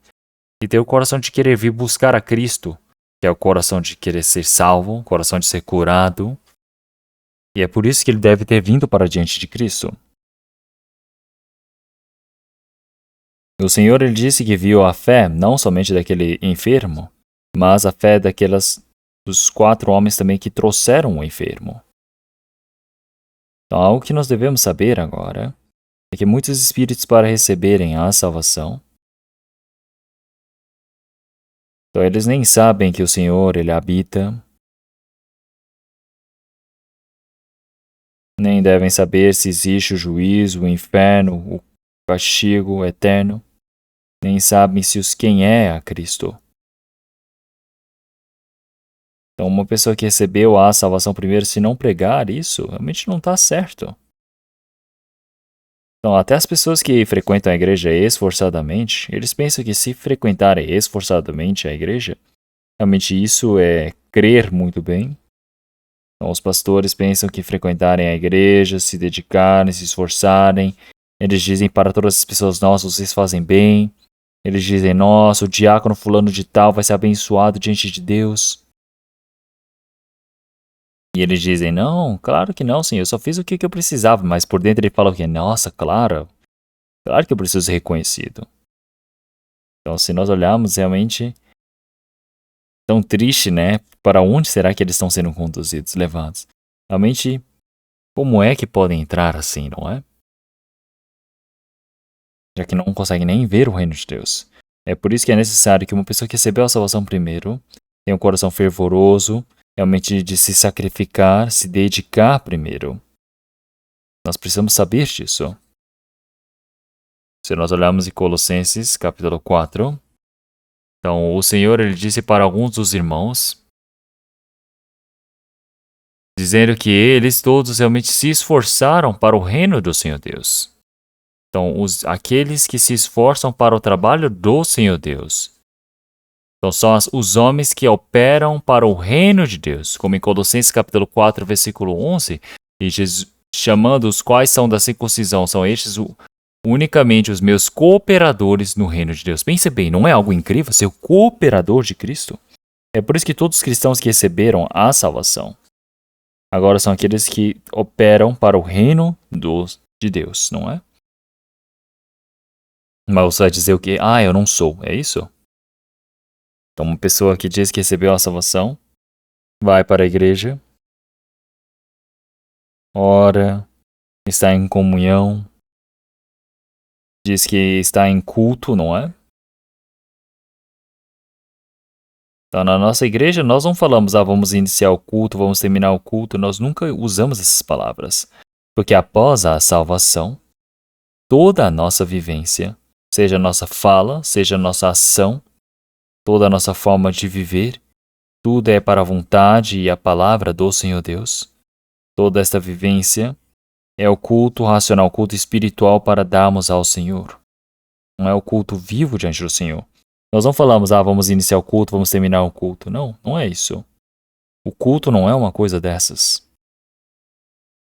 e ter o coração de querer vir buscar a Cristo, que é o coração de querer ser salvo, o coração de ser curado. E é por isso que ele deve ter vindo para diante de Cristo. O Senhor ele disse que viu a fé não somente daquele enfermo, mas a fé dos 4 homens também que trouxeram o enfermo. Então, algo que nós devemos saber agora é que muitos espíritos, para receberem a salvação, então eles nem sabem que o Senhor ele habita, nem devem saber se existe o juízo, o inferno, o castigo eterno, nem sabem quem é a Cristo. Então, uma pessoa que recebeu a salvação primeiro, se não pregar isso, realmente não está certo. Então, até as pessoas que frequentam a igreja esforçadamente, eles pensam que se frequentarem esforçadamente a igreja, realmente isso é crer muito bem. Então, os pastores pensam que frequentarem a igreja, se dedicarem, se esforçarem, eles dizem para todas as pessoas, nossa, vocês fazem bem. Eles dizem, nossa, o diácono fulano de tal vai ser abençoado diante de Deus. E eles dizem, não, claro que não, Senhor, eu só fiz o que eu precisava. Mas por dentro ele fala o quê? Nossa, claro que eu preciso ser reconhecido. Então, se nós olharmos realmente tão triste, né? Para onde será que eles estão sendo conduzidos, levados? Realmente, como é que podem entrar assim, não é? Já que não conseguem nem ver o reino de Deus. É por isso que é necessário que uma pessoa que recebeu a salvação primeiro tenha um coração fervoroso, realmente de se sacrificar, se dedicar primeiro. Nós precisamos saber disso. Se nós olharmos em Colossenses, capítulo 4, então o Senhor ele disse para alguns dos irmãos, dizendo que eles todos realmente se esforçaram para o reino do Senhor Deus. Então, aqueles que se esforçam para o trabalho do Senhor Deus. Então, são os homens que operam para o reino de Deus, como em Colossenses capítulo 4, versículo 11, e Jesus, chamando os quais são da circuncisão, são estes unicamente os meus cooperadores no reino de Deus. Pense bem, não é algo incrível ser o cooperador de Cristo? É por isso que todos os cristãos que receberam a salvação, agora são aqueles que operam para o reino de Deus, não é? Mas você vai dizer o quê? Ah, eu não sou. É isso? Então, uma pessoa que diz que recebeu a salvação, vai para a igreja, ora, está em comunhão, diz que está em culto, não é? Então, na nossa igreja, nós não falamos, vamos iniciar o culto, vamos terminar o culto. Nós nunca usamos essas palavras. Porque após a salvação, toda a nossa vivência, seja a nossa fala, seja a nossa ação, toda a nossa forma de viver, tudo é para a vontade e a palavra do Senhor Deus. Toda esta vivência é o culto racional, o culto espiritual para darmos ao Senhor. Não é o culto vivo diante do Senhor. Nós não falamos, vamos iniciar o culto, vamos terminar o culto. Não, não é isso. O culto não é uma coisa dessas.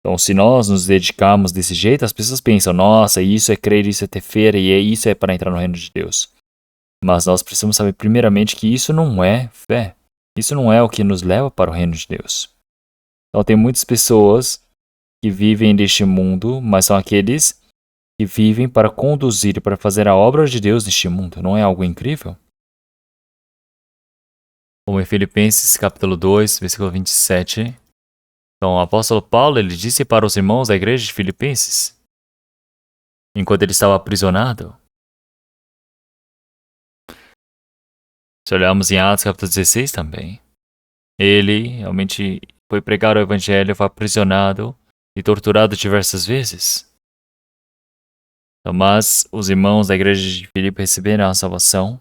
Então, se nós nos dedicarmos desse jeito, as pessoas pensam, nossa, isso é crer, isso é ter fé, e isso é para entrar no reino de Deus. Mas nós precisamos saber primeiramente que isso não é fé. Isso não é o que nos leva para o reino de Deus. Então, tem muitas pessoas que vivem neste mundo, mas são aqueles que vivem para conduzir e para fazer a obra de Deus neste mundo. Não é algo incrível? Como em Filipenses capítulo 2, versículo 27. Então, o apóstolo Paulo ele disse para os irmãos da igreja de Filipenses, enquanto ele estava aprisionado. Se olharmos em Atos capítulo 16 também, ele realmente foi pregar o evangelho, foi aprisionado e torturado diversas vezes. Então, mas os irmãos da igreja de Filipe receberam a salvação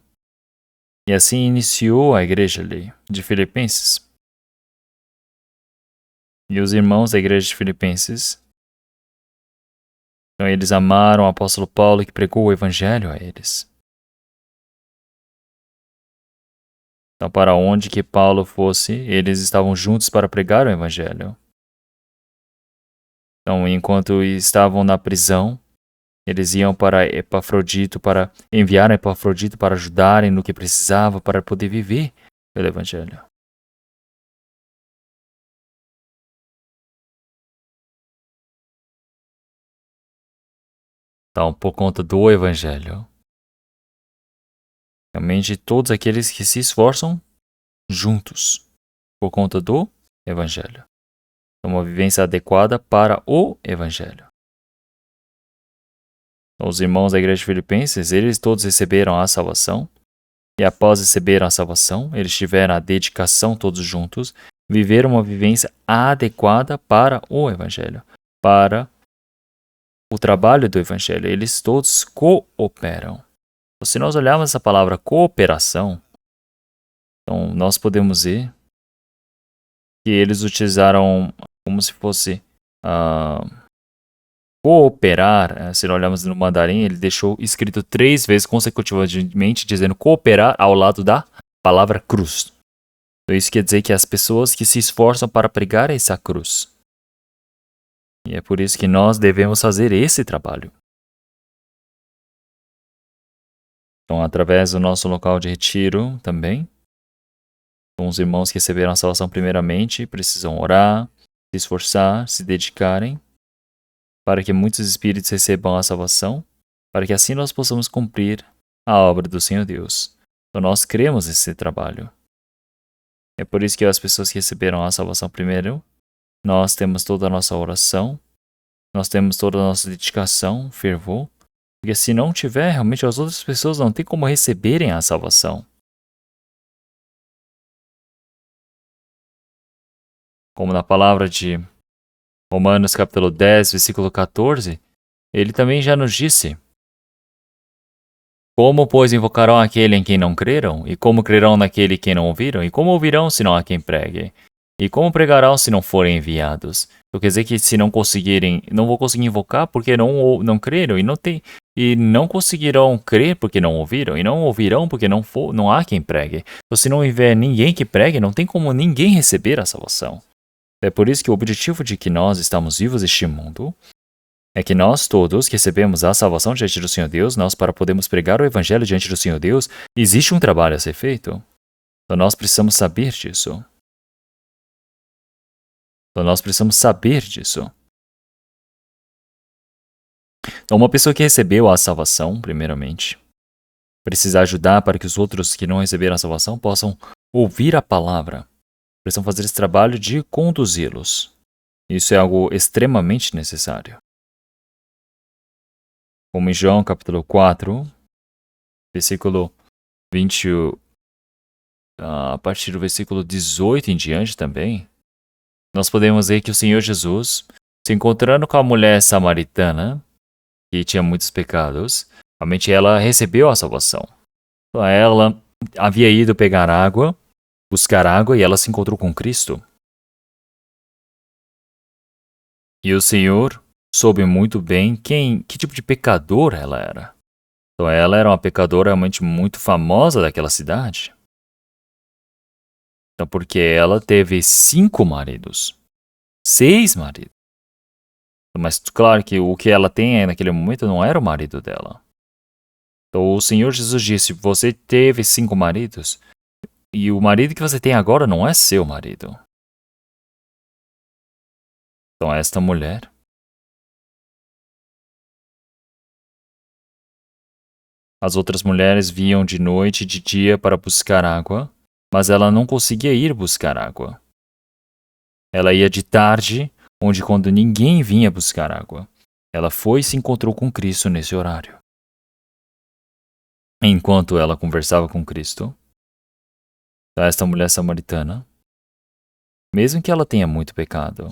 e assim iniciou a igreja ali de Filipenses. E os irmãos da igreja de Filipenses, então eles amaram o apóstolo Paulo que pregou o evangelho a eles. Então, para onde que Paulo fosse, eles estavam juntos para pregar o evangelho. Então, enquanto estavam na prisão, eles iam para Epafrodito, para enviar Epafrodito para ajudarem no que precisava para poder viver pelo evangelho. Então, por conta do evangelho, realmente todos aqueles que se esforçam juntos por conta do evangelho. Uma vivência adequada para o evangelho. Os irmãos da igreja de Filipenses, eles todos receberam a salvação. E após receber a salvação, eles tiveram a dedicação todos juntos, viveram uma vivência adequada para o evangelho, para o trabalho do evangelho. Eles todos cooperam. Se nós olharmos essa palavra cooperação, então nós podemos ver que eles utilizaram como se fosse cooperar. Se nós olharmos no mandarim, ele deixou escrito 3 vezes consecutivamente, dizendo cooperar ao lado da palavra cruz. Então isso quer dizer que as pessoas que se esforçam para pregar essa cruz. E é por isso que nós devemos fazer esse trabalho. Então, através do nosso local de retiro também, com os irmãos que receberam a salvação primeiramente, precisam orar, se esforçar, se dedicarem, para que muitos espíritos recebam a salvação, para que assim nós possamos cumprir a obra do Senhor Deus. Então nós cremos nesse trabalho. É por isso que as pessoas que receberam a salvação primeiro, nós temos toda a nossa oração, nós temos toda a nossa dedicação, fervor, porque se não tiver, realmente as outras pessoas não têm como receberem a salvação. Como na palavra de Romanos capítulo 10, versículo 14, ele também já nos disse: como, pois, invocarão aquele em quem não creram? E como crerão naquele em quem não ouviram? E como ouvirão se não há quem pregue? E como pregarão se não forem enviados? Então quer dizer que se não conseguirem, não vou conseguir invocar porque não creram e não conseguirão crer porque não ouviram e não ouvirão porque não há quem pregue. Então se não houver ninguém que pregue, não tem como ninguém receber a salvação. É por isso que o objetivo de que nós estamos vivos neste mundo é que nós todos que recebemos a salvação diante do Senhor Deus, nós para podermos pregar o Evangelho diante do Senhor Deus, existe um trabalho a ser feito. Então nós precisamos saber disso. Então uma pessoa que recebeu a salvação, primeiramente, precisa ajudar para que os outros que não receberam a salvação possam ouvir a palavra. Precisam fazer esse trabalho de conduzi-los. Isso é algo extremamente necessário. Como em João capítulo 4, versículo 20, a partir do versículo 18 em diante também, nós podemos ver que o Senhor Jesus, se encontrando com a mulher samaritana, que tinha muitos pecados, realmente ela recebeu a salvação. Então ela havia ido buscar água, e ela se encontrou com Cristo. E o Senhor soube muito bem que tipo de pecadora ela era. Então ela era uma pecadora realmente muito famosa daquela cidade. Então porque ela teve 5 maridos. 6 maridos. Mas claro que o que ela tem naquele momento não era o marido dela. Então o Senhor Jesus disse: você teve 5 maridos, e o marido que você tem agora não é seu marido. Então esta mulher, as outras mulheres vinham de noite e de dia para buscar água, mas ela não conseguia ir buscar água. Ela ia de tarde, onde quando ninguém vinha buscar água, ela foi e se encontrou com Cristo nesse horário. Enquanto ela conversava com Cristo, esta mulher samaritana, mesmo que ela tenha muito pecado,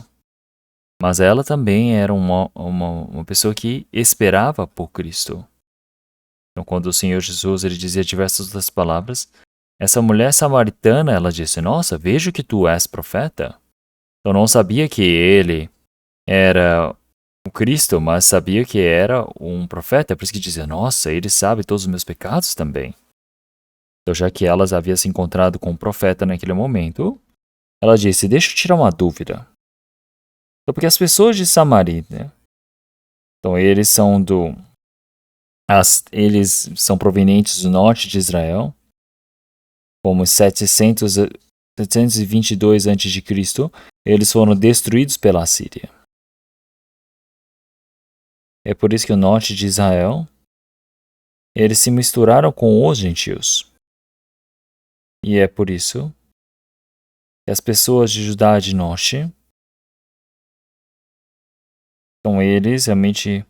mas ela também era uma pessoa que esperava por Cristo. Então, quando o Senhor Jesus ele dizia diversas outras palavras, essa mulher samaritana, ela disse: nossa, vejo que tu és profeta. Eu não sabia que ele era o Cristo, mas sabia que era um profeta. Por isso que dizia: nossa, ele sabe todos os meus pecados também. Então, já que elas haviam se encontrado com um profeta naquele momento, ela disse: deixa eu tirar uma dúvida. Então, porque as pessoas de Samaria, né? Então eles são provenientes do norte de Israel, como 722 a.C., eles foram destruídos pela Assíria. É por isso que o norte de Israel, eles se misturaram com os gentios. E é por isso que as pessoas de Judá de norte, então eles realmente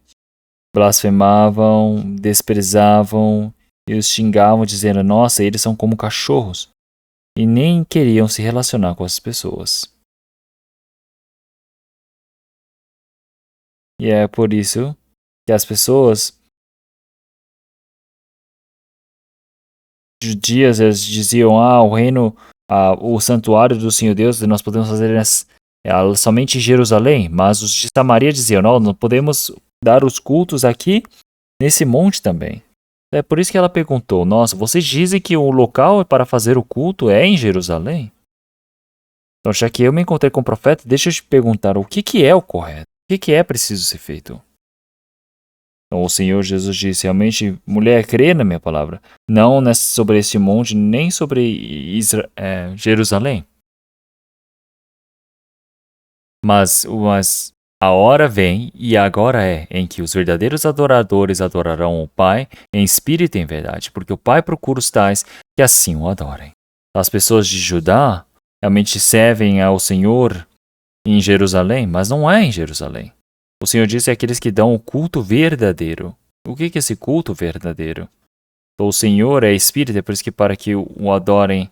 blasfemavam, desprezavam e os xingavam, dizendo: nossa, eles são como cachorros. E nem queriam se relacionar com as pessoas. E é por isso que as pessoas judias eles diziam: o reino, o santuário do Senhor Deus, nós podemos fazer somente em Jerusalém. Mas os de Samaria diziam: não podemos dar os cultos aqui nesse monte também. É por isso que ela perguntou: nossa, vocês dizem que o local para fazer o culto é em Jerusalém? Então, já que eu me encontrei com o profeta, deixa eu te perguntar: o que é o correto? O que é preciso ser feito? Então, o Senhor Jesus disse: realmente, mulher, crê na minha palavra, não sobre esse monte, nem sobre Jerusalém. Mas A hora vem, e agora é, em que os verdadeiros adoradores adorarão o Pai em espírito e em verdade, porque o Pai procura os tais que assim o adorem. As pessoas de Judá realmente servem ao Senhor em Jerusalém, mas não é em Jerusalém. O Senhor disse aqueles que dão o culto verdadeiro. O que é esse culto verdadeiro? Então, o Senhor é espírito, é por isso que para que o adorem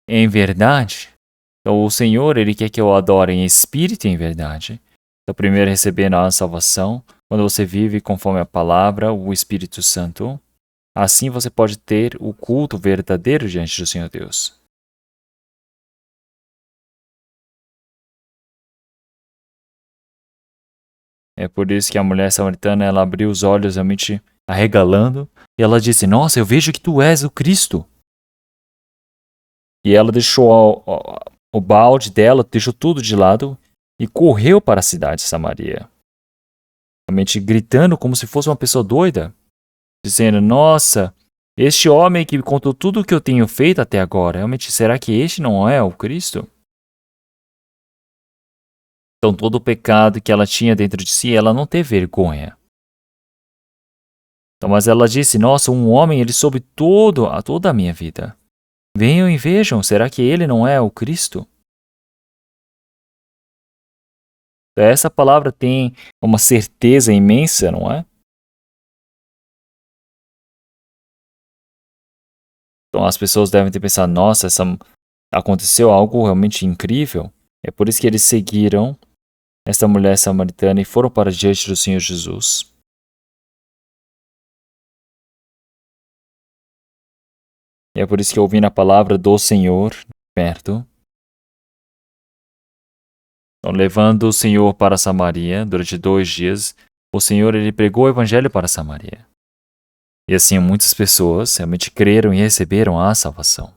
em verdade. Então, o Senhor, Ele quer que eu adore em espírito e em verdade. Então, primeiro recebendo a salvação, quando você vive conforme a palavra, o Espírito Santo, assim você pode ter o culto verdadeiro diante do Senhor Deus. É por isso que a mulher samaritana, ela abriu os olhos realmente arregalando, e ela disse, nossa, eu vejo que tu és o Cristo. E ela deixou o balde dela, deixou tudo de lado e correu para a cidade de Samaria. Realmente gritando como se fosse uma pessoa doida, dizendo, nossa, este homem que me contou tudo o que eu tenho feito até agora, realmente será que este não é o Cristo? Então todo o pecado que ela tinha dentro de si, ela não teve vergonha. Então, mas ela disse, nossa, um homem, ele soube toda a minha vida. Venham e vejam, será que ele não é o Cristo? Essa palavra tem uma certeza imensa, não é? Então as pessoas devem ter pensado, nossa, aconteceu algo realmente incrível. É por isso que eles seguiram esta mulher samaritana e foram para diante do Senhor Jesus. E é por isso que ouvindo a palavra do Senhor perto, então, levando o Senhor para Samaria durante 2 dias, o Senhor ele pregou o evangelho para Samaria. E assim muitas pessoas realmente creram e receberam a salvação.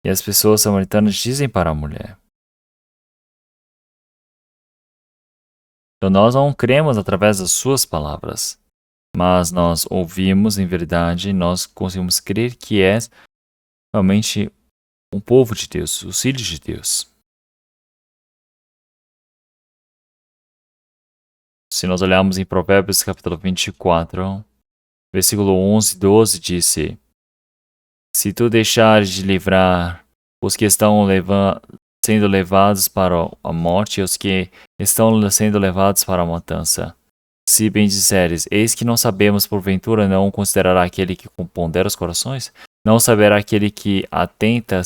E as pessoas samaritanas dizem para a mulher, então nós não cremos através das suas palavras, mas nós ouvimos em verdade, nós conseguimos crer que és realmente um povo de Deus, os filhos de Deus. Se nós olharmos em Provérbios capítulo 24, versículo 11 e 12, disse, se tu deixares de livrar os que estão sendo levados para a morte e os que estão sendo levados para a matança, se bem disseres, eis que não sabemos, porventura não considerará aquele que pondera os corações? Não saberá aquele que atenta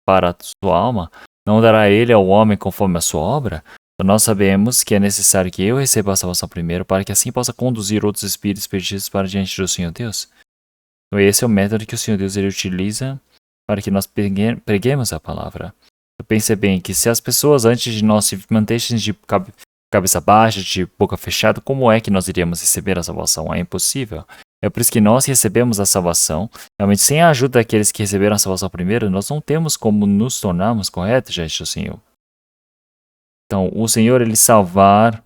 para a sua alma? Não dará ele ao homem conforme a sua obra? Então nós sabemos que é necessário que eu receba a salvação primeiro, para que assim possa conduzir outros espíritos perdidos para diante do Senhor Deus. Então esse é o método que o Senhor Deus ele utiliza para que nós preguemos a palavra. Pense bem que se as pessoas antes de nós se mantessem de cabeça baixa, de boca fechada, como é que nós iríamos receber a salvação? É impossível. É por isso que nós recebemos a salvação. Realmente, sem a ajuda daqueles que receberam a salvação primeiro, nós não temos como nos tornarmos corretos diante do Senhor. Então, o Senhor, ele salvar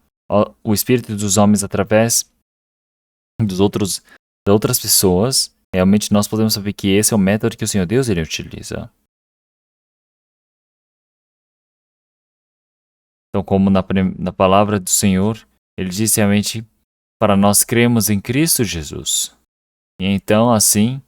o espírito dos homens através das outras pessoas, realmente nós podemos saber que esse é o método que o Senhor Deus ele utiliza. Então, como na palavra do Senhor, ele disse realmente para nós cremos em Cristo Jesus. E então, assim,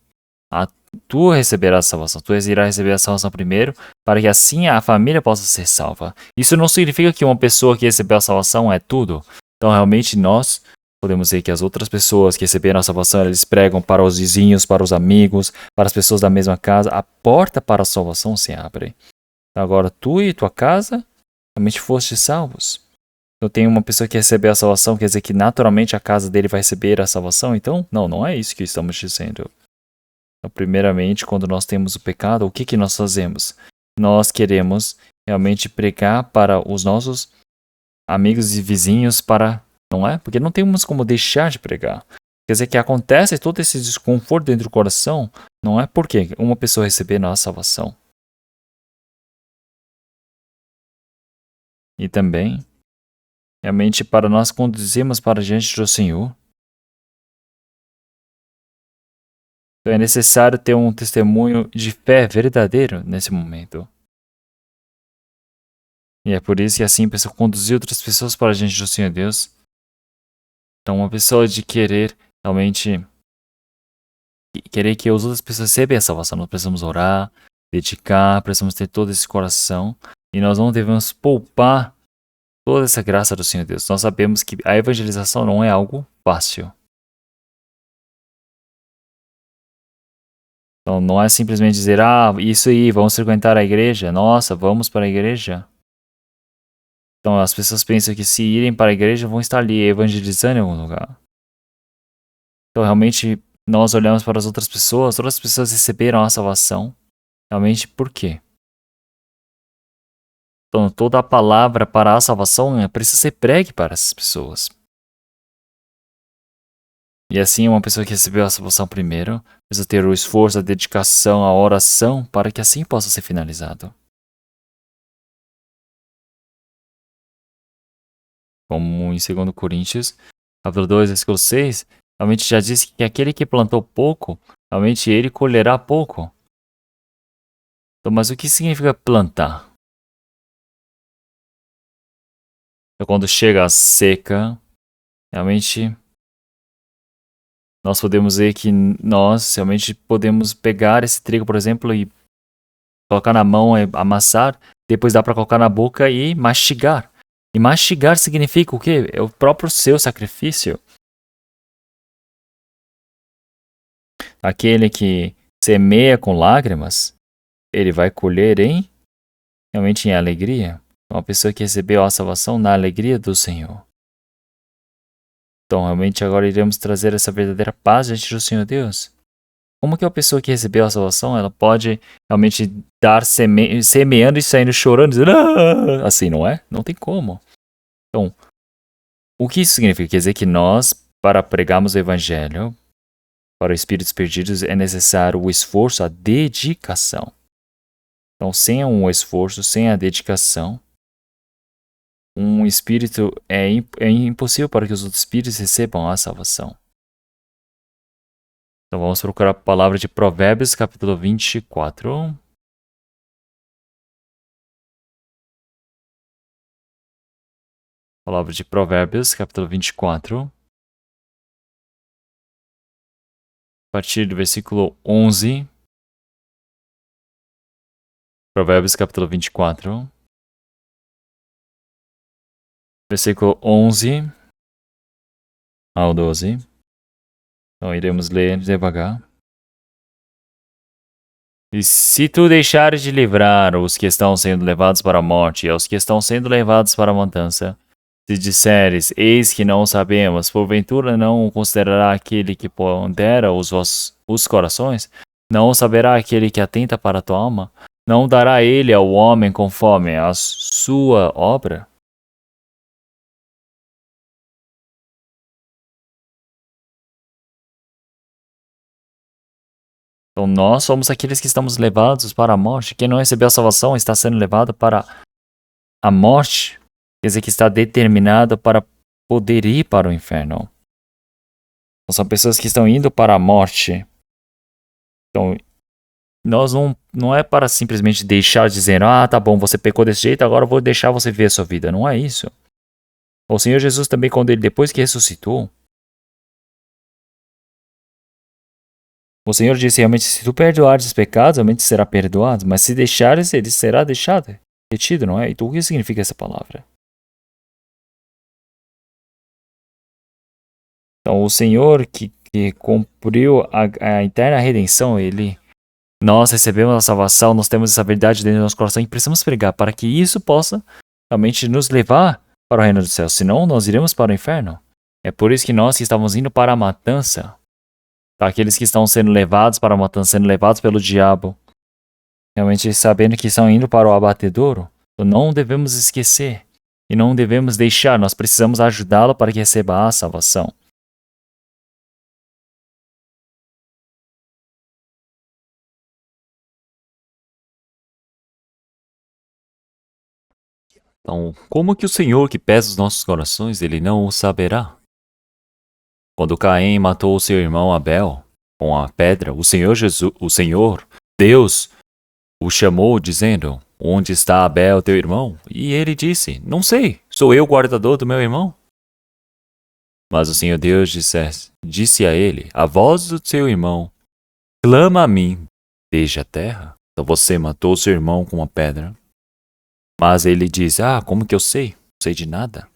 tu receberás a salvação. Tu irás receber a salvação primeiro, para que assim a família possa ser salva. Isso não significa que uma pessoa que recebeu a salvação é tudo. Então, realmente, nós podemos dizer que as outras pessoas que receberam a salvação, eles pregam para os vizinhos, para os amigos, para as pessoas da mesma casa. A porta para a salvação se abre. Agora, tu e tua casa realmente foste salvos. Eu tenho uma pessoa que recebeu a salvação, quer dizer que naturalmente a casa dele vai receber a salvação? Então, não é isso que estamos dizendo. Então, primeiramente, quando nós temos o pecado, o que nós fazemos? Nós queremos realmente pregar para os nossos amigos e vizinhos não é? Porque não temos como deixar de pregar. Quer dizer que acontece todo esse desconforto dentro do coração, não é porque uma pessoa receber a salvação. E também, realmente, para nós conduzirmos para diante do Senhor, então é necessário ter um testemunho de fé verdadeiro nesse momento. E é por isso que assim a pessoa conduziu outras pessoas para a gente do Senhor Deus. Então, uma pessoa de querer realmente querer que as outras pessoas recebam a salvação, nós precisamos orar, dedicar, precisamos ter todo esse coração e nós não devemos poupar toda essa graça do Senhor Deus. Nós sabemos que a evangelização não é algo fácil. Então, não é simplesmente dizer, isso aí, vamos frequentar a igreja. Nossa, vamos para a igreja. Então, as pessoas pensam que se irem para a igreja, vão estar ali evangelizando em algum lugar. Então, realmente, nós olhamos para as outras pessoas receberam a salvação. Realmente, por quê? Então, toda a palavra para a salvação precisa ser pregue para essas pessoas. E assim, uma pessoa que recebeu a salvação primeiro, precisa ter o esforço, a dedicação, a oração, para que assim possa ser finalizado. Como em 2 Coríntios, capítulo 2, versículo 6, realmente já diz que aquele que plantou pouco, realmente ele colherá pouco. Então, mas o que significa plantar? Então, quando chega a seca, realmente nós podemos ver que nós realmente podemos pegar esse trigo, por exemplo, e colocar na mão, amassar, depois dá para colocar na boca e mastigar. E mastigar significa o quê? É o próprio seu sacrifício. Aquele que semeia com lágrimas, ele vai colher realmente em alegria. Uma pessoa que recebeu a salvação na alegria do Senhor. Então, realmente, agora iremos trazer essa verdadeira paz diante do Senhor Deus. Como que a pessoa que recebeu a salvação, ela pode realmente dar semeando e saindo chorando, dizendo, assim, não é? Não tem como. Então, o que isso significa? Quer dizer que nós, para pregarmos o Evangelho, para os espíritos perdidos, é necessário o esforço, a dedicação. Então, sem um esforço, sem a dedicação, um espírito é impossível para que os outros espíritos recebam a salvação. Então vamos procurar a palavra de Provérbios, capítulo 24. Palavra de Provérbios, capítulo 24. A partir do versículo 11. Provérbios, capítulo 24. Versículo 11 ao 12. Então iremos ler devagar. E se tu deixares de livrar os que estão sendo levados para a morte e aos que estão sendo levados para a matança, se disseres, eis que não sabemos, porventura não o considerará aquele que pondera os corações? Não o saberá aquele que atenta para a tua alma? Não dará ele ao homem conforme a sua obra? Então nós somos aqueles que estamos levados para a morte. Quem não recebeu a salvação está sendo levado para a morte. Quer dizer que está determinado para poder ir para o inferno. Então, são pessoas que estão indo para a morte. Então, nós não é para simplesmente deixar dizendo, tá bom, você pecou desse jeito, agora eu vou deixar você ver a sua vida. Não é isso. O Senhor Jesus também, quando ele, depois que ressuscitou, o Senhor disse realmente, se tu perdoares os pecados, realmente será perdoado, mas se deixares, ele será deixado, retido, não é? Então, o que significa essa palavra? Então, o Senhor que cumpriu a eterna redenção, nós recebemos a salvação, nós temos essa verdade dentro do nosso coração e precisamos pregar para que isso possa realmente nos levar para o reino dos céus. Senão, nós iremos para o inferno. É por isso que nós que estamos indo para a matança, para aqueles que estão sendo levados para a matança, sendo levados pelo diabo, realmente sabendo que estão indo para o abatedouro, não devemos esquecer e não devemos deixar, nós precisamos ajudá-lo para que receba a salvação. Então, como que o Senhor que pesa os nossos corações, ele não o saberá? Quando Caim matou o seu irmão Abel com a pedra, o Senhor Deus, o chamou dizendo, onde está Abel, teu irmão? E ele disse, não sei, sou eu o guardador do meu irmão. Mas o Senhor Deus disse a ele, a voz do seu irmão, clama a mim, desde a terra. Então você matou seu irmão com uma pedra. Mas ele diz, como que eu sei? Não sei de nada.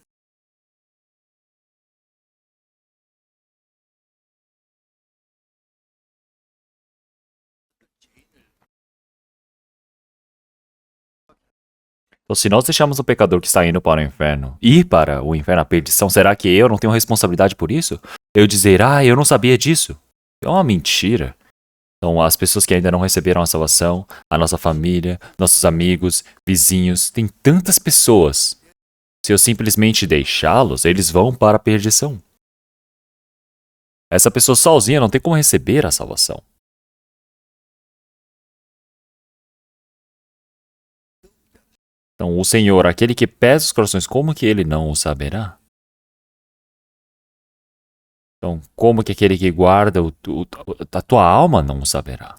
Então, se nós deixamos o pecador que está indo para o inferno ir para o inferno, a perdição, será que eu não tenho responsabilidade por isso? Eu dizer, eu não sabia disso. É uma mentira. Então, as pessoas que ainda não receberam a salvação, a nossa família, nossos amigos, vizinhos, tem tantas pessoas. Se eu simplesmente deixá-los, eles vão para a perdição. Essa pessoa sozinha não tem como receber a salvação. Então, o Senhor, aquele que pesa os corações, como que ele não o saberá? Então, como que aquele que guarda a tua alma não o saberá?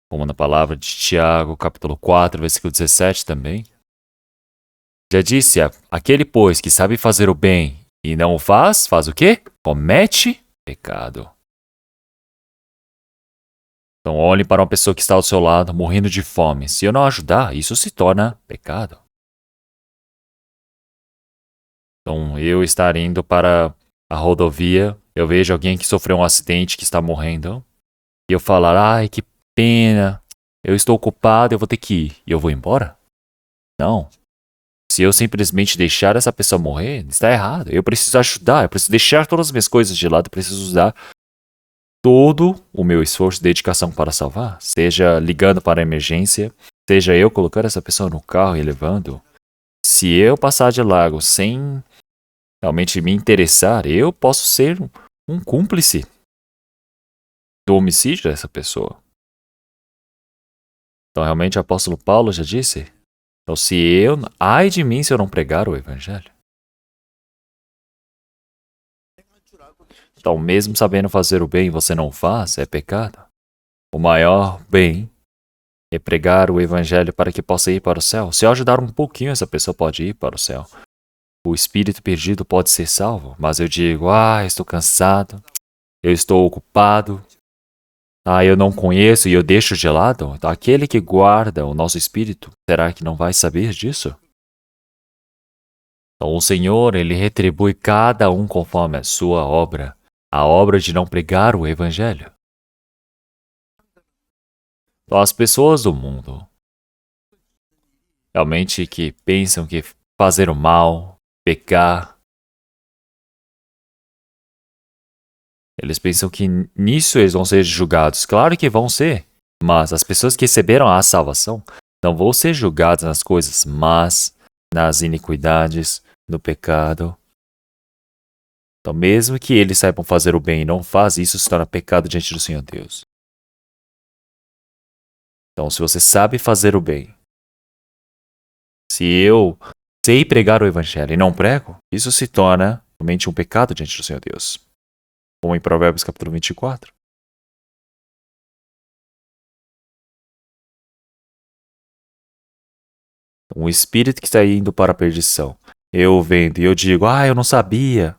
Como na palavra de Tiago, capítulo 4, versículo 17 também. Já disse, aquele, pois, que sabe fazer o bem e não o faz, faz o quê? Comete pecado. Então, olhe para uma pessoa que está ao seu lado, morrendo de fome. Se eu não ajudar, isso se torna pecado. Então, eu estar indo para a rodovia, eu vejo alguém que sofreu um acidente, que está morrendo, e eu falar, ai, que pena, eu estou ocupado, eu vou ter que ir, e eu vou embora? Não. Se eu simplesmente deixar essa pessoa morrer, está errado. Eu preciso ajudar, eu preciso deixar todas as minhas coisas de lado, eu preciso usar todo o meu esforço e dedicação para salvar. Seja ligando para a emergência, seja eu colocando essa pessoa no carro e levando. Se eu passar de largo sem realmente me interessar, eu posso ser um cúmplice do homicídio dessa pessoa. Então, realmente, o apóstolo Paulo já disse, então, ai de mim se eu não pregar o evangelho. Então, mesmo sabendo fazer o bem, você não faz, é pecado. O maior bem é pregar o evangelho para que possa ir para o céu. Se eu ajudar um pouquinho, essa pessoa pode ir para o céu. O espírito perdido pode ser salvo, mas eu digo, estou cansado, eu estou ocupado, eu não conheço e eu deixo de lado. Então, aquele que guarda o nosso espírito, será que não vai saber disso? Então, o Senhor, ele retribui cada um conforme a sua obra, a obra de não pregar o evangelho. Então, as pessoas do mundo, realmente que pensam que fazer o mal, pecar, eles pensam que nisso eles vão ser julgados. Claro que vão ser, mas as pessoas que receberam a salvação não vão ser julgadas nas coisas más, nas iniquidades, no pecado. Então, mesmo que eles saibam fazer o bem e não fazem, isso se torna pecado diante do Senhor Deus. Então, se você sabe fazer o bem, se eu sei pregar o evangelho e não prego, isso se torna realmente um pecado diante do Senhor Deus. Como em Provérbios capítulo 24. Um espírito que está indo para a perdição, eu vendo e eu digo, eu não sabia.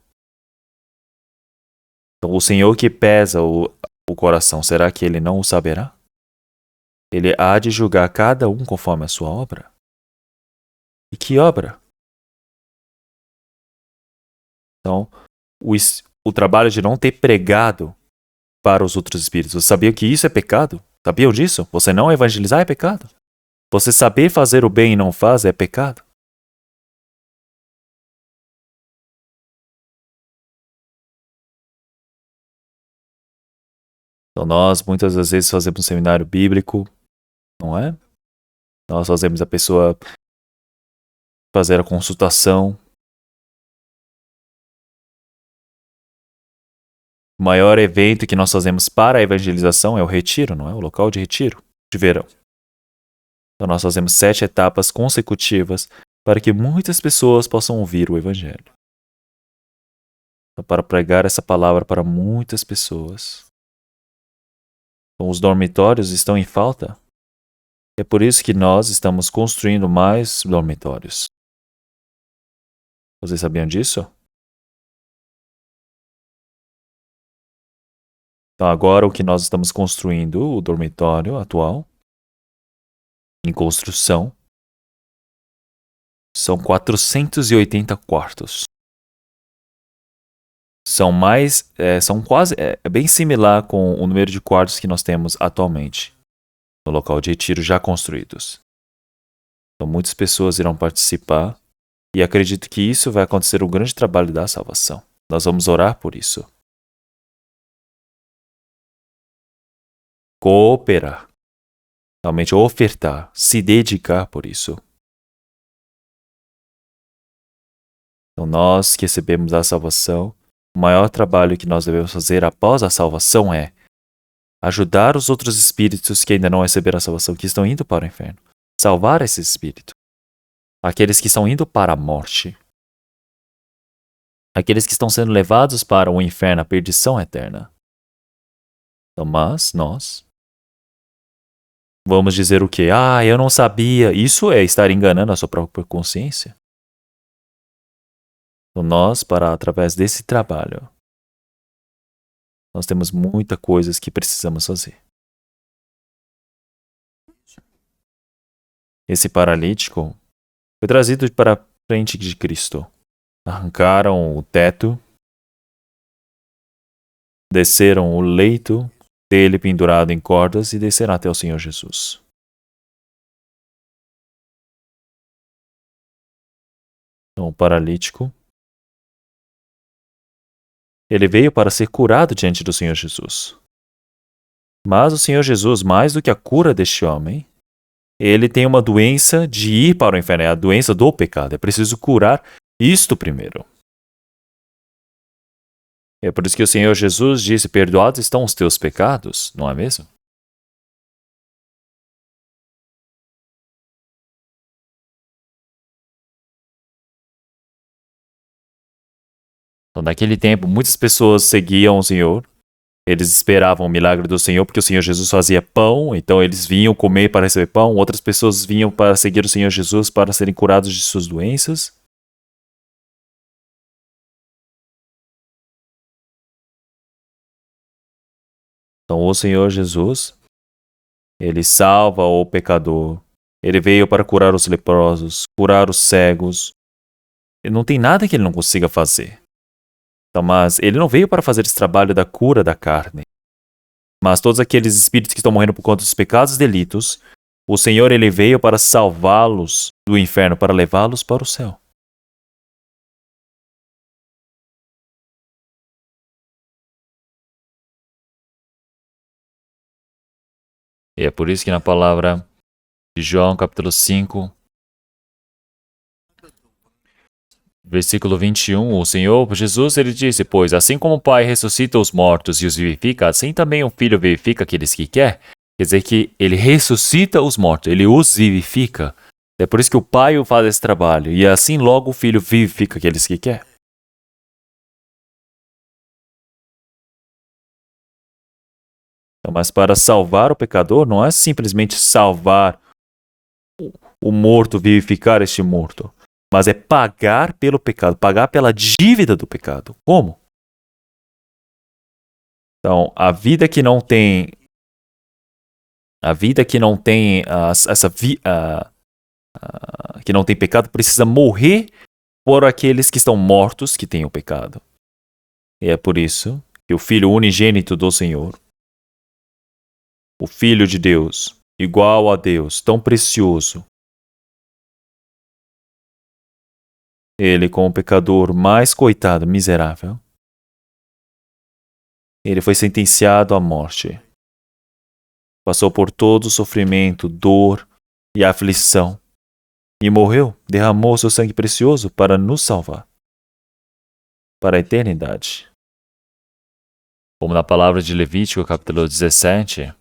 Então, o Senhor que pesa o coração, será que ele não o saberá? Ele há de julgar cada um conforme a sua obra. E que obra? Então, o trabalho de não ter pregado para os outros espíritos. Você sabia que isso é pecado? Sabiam disso? Você não evangelizar é pecado? Você saber fazer o bem e não faz é pecado? Então nós muitas das vezes fazemos um seminário bíblico, não é? Nós fazemos a pessoa fazer a consultação. O maior evento que nós fazemos para a evangelização é o retiro, não é? O local de retiro de verão. Então nós fazemos 7 etapas consecutivas para que muitas pessoas possam ouvir o evangelho. Então, para pregar essa palavra para muitas pessoas. Então, os dormitórios estão em falta. É por isso que nós estamos construindo mais dormitórios. Vocês sabiam disso? Então agora o que nós estamos construindo, o dormitório atual, em construção, são 480 quartos. São quase, bem similar com o número de quartos que nós temos atualmente no local de retiro já construídos. Então muitas pessoas irão participar e acredito que isso vai acontecer um grande trabalho da salvação. Nós vamos orar por isso. Cooperar. Realmente ofertar, se dedicar por isso. Então nós que recebemos a salvação, o maior trabalho que nós devemos fazer após a salvação é ajudar os outros espíritos que ainda não receberam a salvação, que estão indo para o inferno. Salvar esse espírito. Aqueles que estão indo para a morte. Aqueles que estão sendo levados para o inferno, a perdição eterna. Então, mas nós vamos dizer o quê? Eu não sabia. Isso é estar enganando a sua própria consciência. Então nós, através desse trabalho, nós temos muitas coisas que precisamos fazer. Esse paralítico foi trazido para a frente de Cristo. Arrancaram o teto, desceram o leito dele pendurado em cordas e desceram até o Senhor Jesus. Então o paralítico, ele veio para ser curado diante do Senhor Jesus. Mas o Senhor Jesus, mais do que a cura deste homem, ele tem uma doença de ir para o inferno, é a doença do pecado. É preciso curar isto primeiro. É por isso que o Senhor Jesus disse, perdoados estão os teus pecados, não é mesmo? Então, naquele tempo, muitas pessoas seguiam o Senhor. Eles esperavam o milagre do Senhor, porque o Senhor Jesus fazia pão, então eles vinham comer para receber pão. Outras pessoas vinham para seguir o Senhor Jesus para serem curados de suas doenças. Então, o Senhor Jesus, ele salva o pecador. Ele veio para curar os leprosos, curar os cegos. Ele não tem nada que ele não consiga fazer. Então, mas ele não veio para fazer esse trabalho da cura da carne. Mas todos aqueles espíritos que estão morrendo por conta dos pecados e delitos, o Senhor ele veio para salvá-los do inferno, para levá-los para o céu. E é por isso que na palavra de João, capítulo 5, versículo 21, o Senhor Jesus ele disse, pois assim como o Pai ressuscita os mortos e os vivifica, assim também o Filho vivifica aqueles que quer. Quer dizer que ele ressuscita os mortos, ele os vivifica. É por isso que o Pai faz esse trabalho, e assim logo o Filho vivifica aqueles que quer. Então, mas para salvar o pecador não é simplesmente salvar o morto, vivificar este morto. Mas é pagar pelo pecado, pagar pela dívida do pecado. Como? Então, a vida que não tem que não tem pecado precisa morrer por aqueles que estão mortos que têm o pecado. E é por isso que o Filho unigênito do Senhor, o Filho de Deus, igual a Deus, tão precioso, ele, como o pecador mais coitado, miserável, ele foi sentenciado à morte. Passou por todo o sofrimento, dor e aflição. E morreu, derramou seu sangue precioso para nos salvar. Para a eternidade. Como na palavra de Levítico, capítulo 17,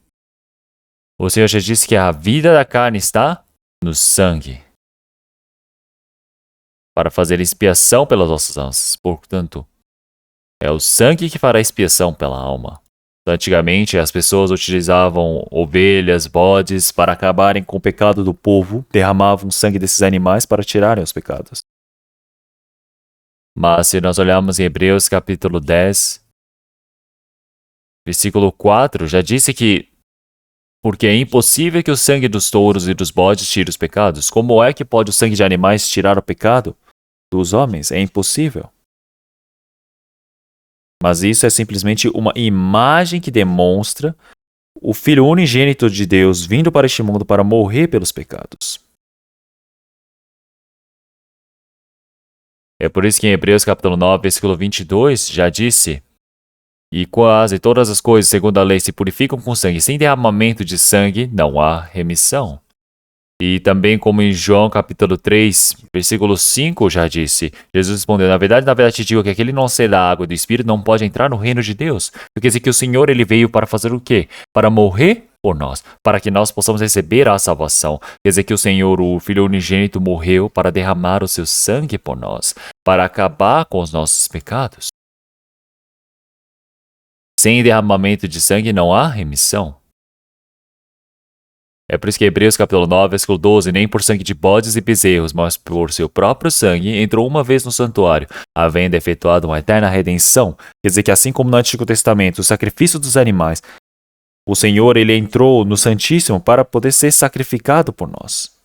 o Senhor já disse que a vida da carne está no sangue. Para fazer expiação pelas nossas almas. Portanto, é o sangue que fará expiação pela alma. Antigamente, as pessoas utilizavam ovelhas, bodes para acabarem com o pecado do povo, derramavam sangue desses animais para tirarem os pecados. Mas se nós olharmos em Hebreus capítulo 10, versículo 4, já disse que porque é impossível que o sangue dos touros e dos bodes tire os pecados. Como é que pode o sangue de animais tirar o pecado dos homens? É impossível. Mas isso é simplesmente uma imagem que demonstra o Filho unigênito de Deus vindo para este mundo para morrer pelos pecados. É por isso que em Hebreus capítulo 9, versículo 22, já disse: E quase todas as coisas, segundo a lei, se purificam com sangue. Sem derramamento de sangue, não há remissão. E também como em João capítulo 3, versículo 5 já disse, Jesus respondeu, na verdade te digo que aquele não ser da água do Espírito não pode entrar no reino de Deus. Quer dizer que o Senhor ele veio para fazer o quê? Para morrer por nós, para que nós possamos receber a salvação. Quer dizer que o Senhor, o Filho unigênito, morreu para derramar o seu sangue por nós, para acabar com os nossos pecados. Sem derramamento de sangue não há remissão. É por isso que Hebreus capítulo 9, versículo 12, nem por sangue de bodes e bezerros, mas por seu próprio sangue, entrou uma vez no santuário, havendo efetuado uma eterna redenção. Quer dizer que assim como no Antigo Testamento, o sacrifício dos animais, o Senhor ele entrou no Santíssimo para poder ser sacrificado por nós.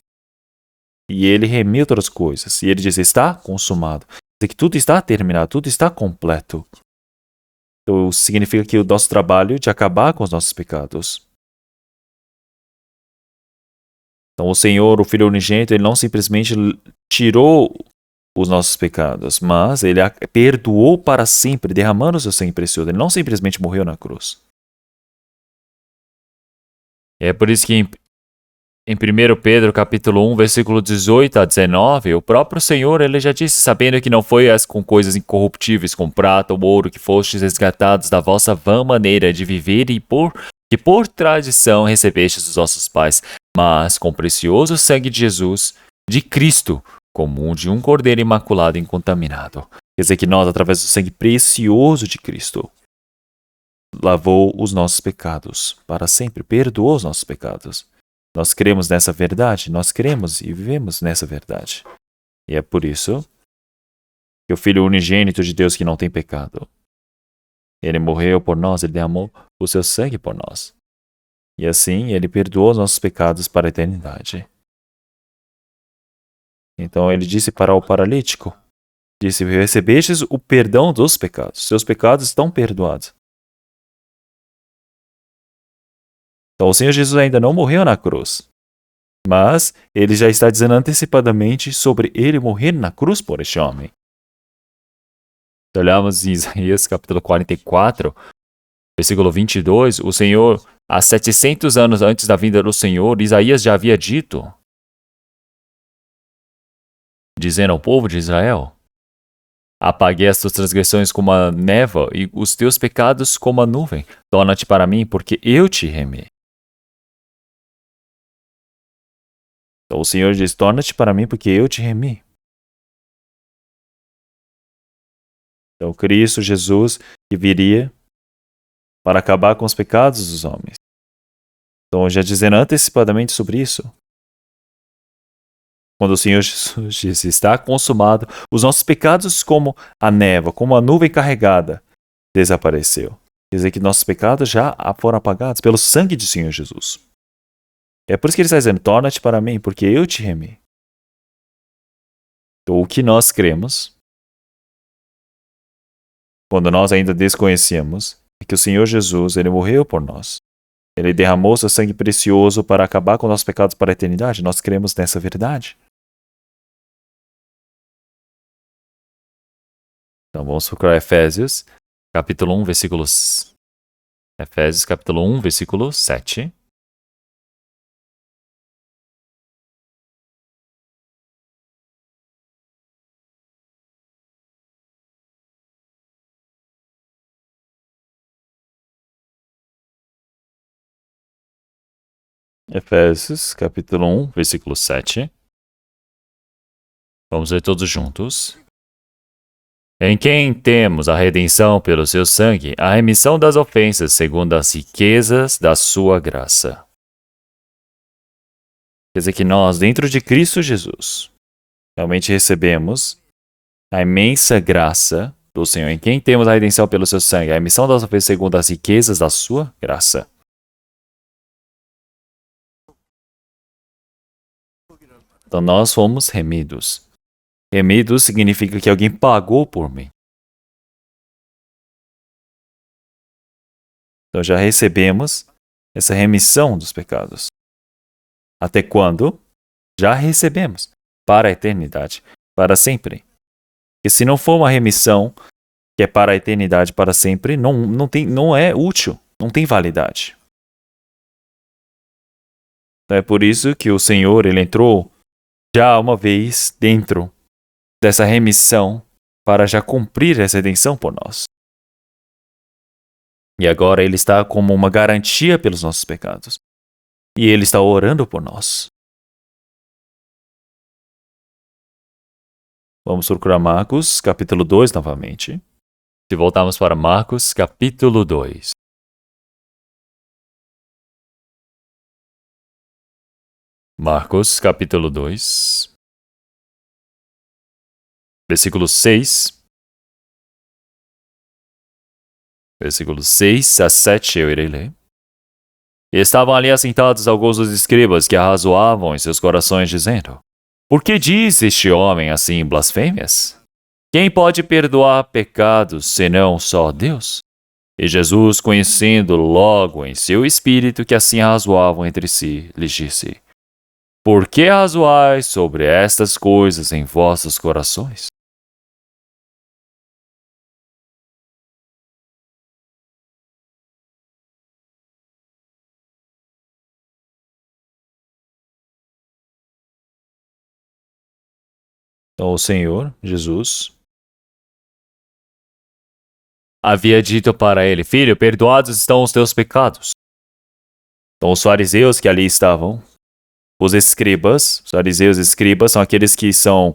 E ele remiu todas as coisas. E ele diz, está consumado. Quer dizer que tudo está terminado, tudo está completo. Então significa que o nosso trabalho de acabar com os nossos pecados. Então, o Senhor, o Filho unigênito, ele não simplesmente tirou os nossos pecados, mas ele perdoou para sempre, derramando o seu sangue precioso. Ele não simplesmente morreu na cruz. É por isso que em 1 Pedro, capítulo 1, versículo 18 a 19, o próprio Senhor ele já disse, sabendo que não foi com coisas incorruptíveis, com prata ou ouro, que fostes resgatados da vossa vã maneira de viver e que por tradição recebestes dos vossos pais, mas com o precioso sangue de Jesus, de Cristo, como de um cordeiro imaculado e incontaminado. Quer dizer que nós, através do sangue precioso de Cristo, lavou os nossos pecados para sempre, perdoou os nossos pecados. Nós cremos nessa verdade, nós cremos e vivemos nessa verdade. E é por isso que o Filho unigênito de Deus que não tem pecado, ele morreu por nós, ele derramou o seu sangue por nós. E assim, ele perdoou os nossos pecados para a eternidade. Então ele disse para o paralítico, disse, recebestes o perdão dos pecados, seus pecados estão perdoados. Então o Senhor Jesus ainda não morreu na cruz, mas ele já está dizendo antecipadamente sobre ele morrer na cruz por este homem. Se olharmos em Isaías capítulo 44, versículo 22, o Senhor, há 700 anos antes da vinda do Senhor, Isaías já havia dito, dizendo ao povo de Israel, apaguei as tuas transgressões como a névoa e os teus pecados como a nuvem. Torna-te para mim, porque eu te remi. Então o Senhor diz, torna-te para mim, porque eu te remi. Então Cristo Jesus que viria para acabar com os pecados dos homens. Então já dizendo antecipadamente sobre isso, quando o Senhor Jesus disse, está consumado, os nossos pecados como a névoa, como a nuvem carregada, desapareceu. Quer dizer que nossos pecados já foram apagados pelo sangue do Senhor Jesus. É por isso que ele está dizendo, torna-te para mim, porque eu te remi. Então o que nós cremos, quando nós ainda desconhecíamos, é que o Senhor Jesus, ele morreu por nós. Ele derramou seu sangue precioso para acabar com nossos pecados para a eternidade. Nós cremos nessa verdade. Então vamos procurar Efésios, capítulo 1, versículos... Efésios, capítulo 1, versículo 7. Efésios, capítulo 1, versículo 7. Vamos ler todos juntos. em quem temos a redenção pelo seu sangue, a remissão das ofensas segundo as riquezas da sua graça. Quer dizer que nós, dentro de Cristo Jesus, realmente recebemos a imensa graça do Senhor, em quem temos a redenção pelo seu sangue, a remissão das ofensas segundo as riquezas da sua graça. Então nós fomos remidos. Remidos significa que alguém pagou por mim. Então já recebemos essa remissão dos pecados. Até quando? Já recebemos. Para a eternidade. Para sempre. E se não for uma remissão que é para a eternidade, para sempre, não é útil. Não tem validade. Então é por isso que o Senhor, Ele entrou já uma vez dentro dessa remissão para já cumprir essa redenção por nós. E agora Ele está como uma garantia pelos nossos pecados. E Ele está orando por nós. Vamos procurar Marcos, capítulo 2 novamente. Se voltarmos para Marcos, capítulo 2. Marcos, capítulo 2. Versículo 6. Versículo 6 a 7 eu irei ler. E estavam ali assentados alguns dos escribas que arrazoavam em seus corações, dizendo: Por que diz este homem assim blasfêmias? Quem pode perdoar pecados, senão só Deus? E Jesus, conhecendo logo em seu espírito que assim arrazoavam entre si, lhes disse: Por que arrazoais sobre estas coisas em vossos corações? Então o Senhor, Jesus, havia dito para ele: Filho, perdoados estão os teus pecados. Então os fariseus que ali estavam, os escribas, os fariseus e escribas são aqueles que são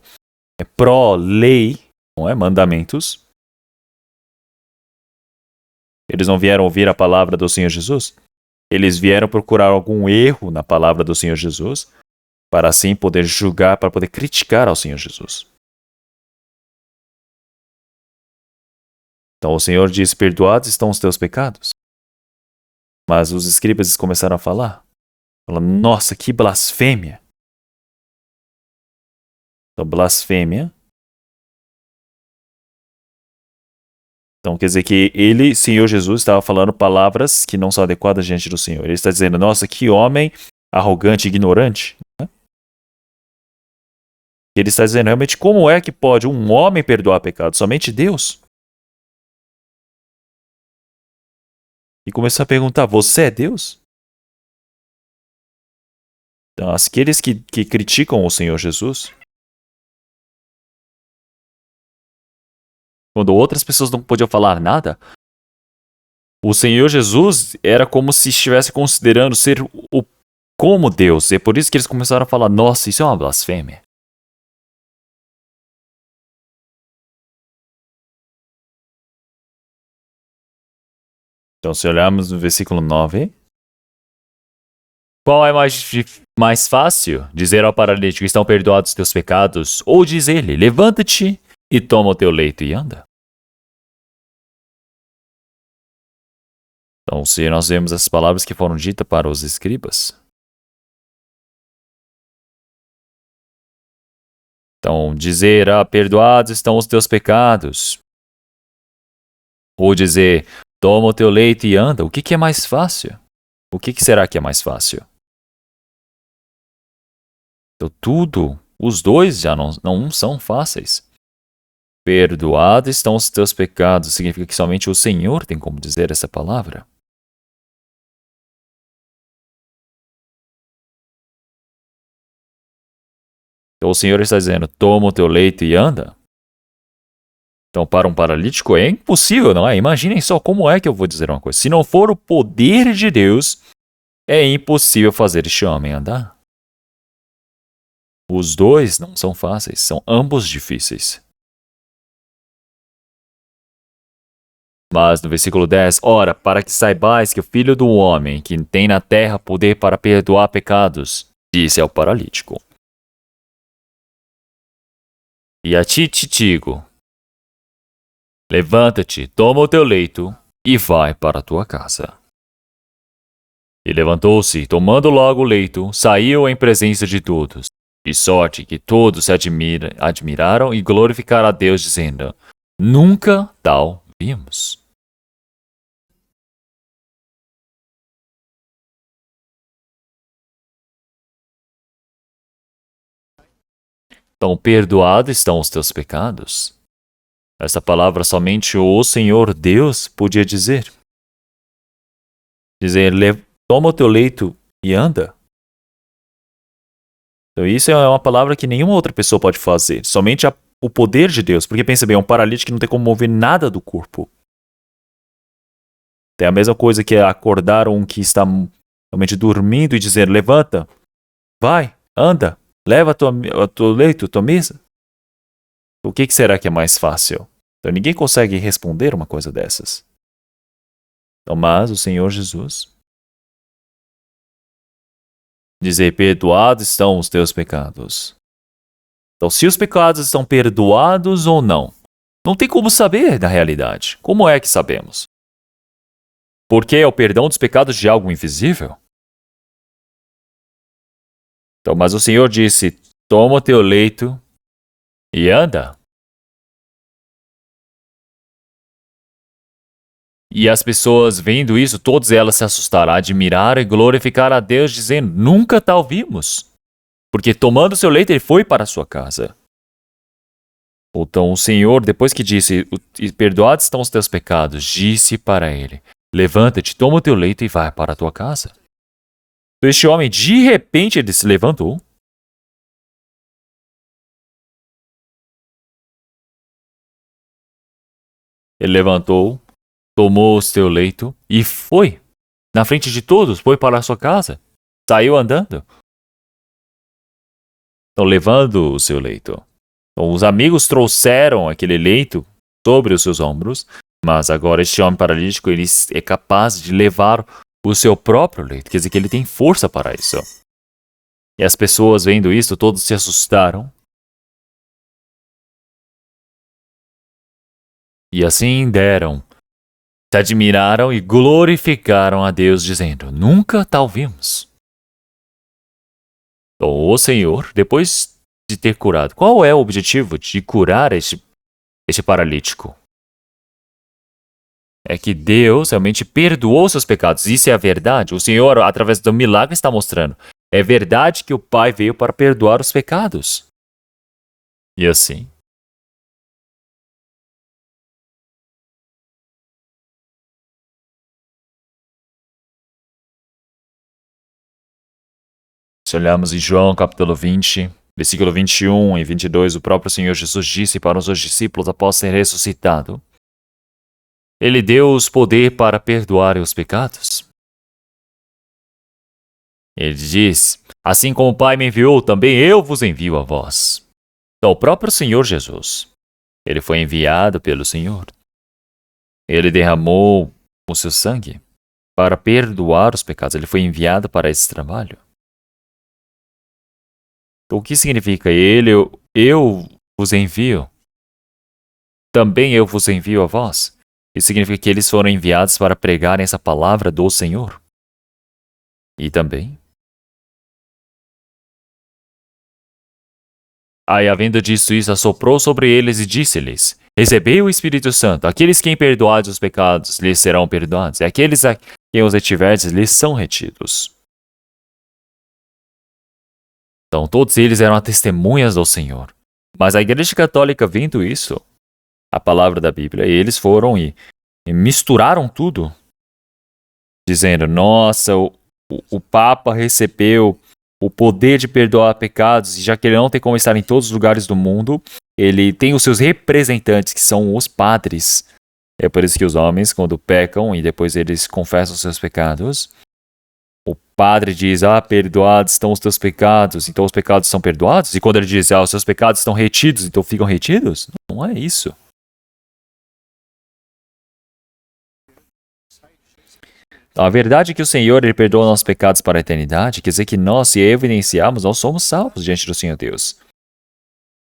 pró-lei, não é? Mandamentos. Eles não vieram ouvir a palavra do Senhor Jesus. Eles vieram procurar algum erro na palavra do Senhor Jesus, para assim poder julgar, para poder criticar ao Senhor Jesus. Então o Senhor diz: Perdoados estão os teus pecados. Mas os escribas começaram a falar. Falando: Nossa, que blasfêmia. Então, blasfêmia. Então, quer dizer que ele, Senhor Jesus, estava falando palavras que não são adequadas diante do Senhor. Ele está dizendo: Nossa, que homem arrogante e ignorante. Ele está dizendo realmente como é que pode um homem perdoar pecado? Somente Deus. E começou a perguntar: Você é Deus? Então, aqueles que criticam o Senhor Jesus, quando outras pessoas não podiam falar nada, o Senhor Jesus era como se estivesse considerando ser como Deus. E é por isso que eles começaram a falar: Nossa, isso é uma blasfêmia. Então, se olharmos no versículo 9... Qual é mais fácil? Dizer ao paralítico: Estão perdoados os teus pecados? Ou dizer-lhe: Levanta-te e toma o teu leito e anda? Então, se nós vemos as palavras que foram ditas para os escribas, então, dizer: Perdoados estão os teus pecados. Ou dizer: Toma o teu leito e anda. O que é mais fácil? O que será que é mais fácil? Então, os dois já não são fáceis. Perdoados estão os teus pecados significa que somente o Senhor tem como dizer essa palavra. Então o Senhor está dizendo: Toma o teu leito e anda. Então, para um paralítico é impossível, não é? Imaginem só como é que eu vou dizer uma coisa. Se não for o poder de Deus, é impossível fazer este homem andar. Os dois não são fáceis, são ambos difíceis. Mas no versículo 10, ora, para que saibais que o Filho do Homem, que tem na terra poder para perdoar pecados, disse ao paralítico. E a ti te digo, levanta-te, toma o teu leito e vai para a tua casa. E levantou-se, tomando logo o leito, saiu em presença de todos, de sorte que todos se admiraram e glorificaram a Deus, dizendo, nunca tal vimos. Então, perdoados estão os teus pecados. Essa palavra somente o Senhor Deus podia dizer. Dizer, toma o teu leito e anda. Então, isso é uma palavra que nenhuma outra pessoa pode fazer. Somente o poder de Deus. Porque pensa bem, é um paralítico que não tem como mover nada do corpo. É a mesma coisa que acordar um que está realmente dormindo e dizer, levanta, vai, anda, leva o teu leito, tua mesa. O que será que é mais fácil? Então ninguém consegue responder uma coisa dessas. Então, mas o Senhor Jesus dizer, perdoados estão os teus pecados. Então, se os pecados estão perdoados ou não, não tem como saber na realidade. Como é que sabemos? Porque é o perdão dos pecados de algo invisível? Então, mas o Senhor disse, toma o teu leito e anda. E as pessoas vendo isso, todas elas se assustaram, admiraram e glorificaram a Deus, dizendo, nunca tal vimos. Porque tomando o seu leito, ele foi para a sua casa. Então o Senhor, depois que disse, perdoados estão os teus pecados, disse para ele, levanta-te, toma o teu leito e vai para a tua casa. Então este homem, de repente, ele se levantou. Ele levantou, tomou o seu leito e foi. Na frente de todos, foi para a sua casa. Saiu andando. Então, levando o seu leito. Então, os amigos trouxeram aquele leito sobre os seus ombros, mas agora este homem paralítico ele é capaz de levar o seu próprio leito. Quer dizer que ele tem força para isso. E as pessoas vendo isso, todos se assustaram. E assim deram. Se admiraram e glorificaram a Deus, dizendo, nunca tal vimos. Então, o Senhor, depois de ter curado, qual é o objetivo de curar este paralítico? É que Deus realmente perdoou seus pecados. Isso é a verdade. O Senhor, através do milagre, está mostrando. É verdade que o Pai veio para perdoar os pecados. E assim, se olharmos em João capítulo 20, versículo 21 e 22, o próprio Senhor Jesus disse para os seus discípulos após ser ressuscitado, Ele deu-os poder para perdoar os pecados. Ele diz, assim como o Pai me enviou, também eu vos envio a vós. Então, o próprio Senhor Jesus, Ele foi enviado pelo Senhor. Ele derramou o seu sangue para perdoar os pecados. Ele foi enviado para esse trabalho. O que significa eu vos envio? Também eu vos envio a vós. Isso significa que eles foram enviados para pregarem essa palavra do Senhor. E também, aí havendo disso isso, assoprou sobre eles e disse-lhes, recebei o Espírito Santo. Aqueles quem perdoados os pecados, lhes serão perdoados. E aqueles a quem os retiverdes, lhes são retidos. Então, todos eles eram testemunhas do Senhor. Mas a Igreja Católica, vendo isso, a palavra da Bíblia, eles foram e misturaram tudo, dizendo, nossa, o Papa recebeu o poder de perdoar pecados, e já que ele não tem como estar em todos os lugares do mundo, ele tem os seus representantes, que são os padres. É por isso que os homens, quando pecam e depois eles confessam os seus pecados, o padre diz, perdoados estão os teus pecados, então os pecados são perdoados? E quando ele diz, os seus pecados estão retidos, então ficam retidos? Não é isso. A verdade é que o Senhor ele perdoa nossos pecados para a eternidade. Quer dizer que nós, se evidenciarmos, nós somos salvos diante do Senhor Deus.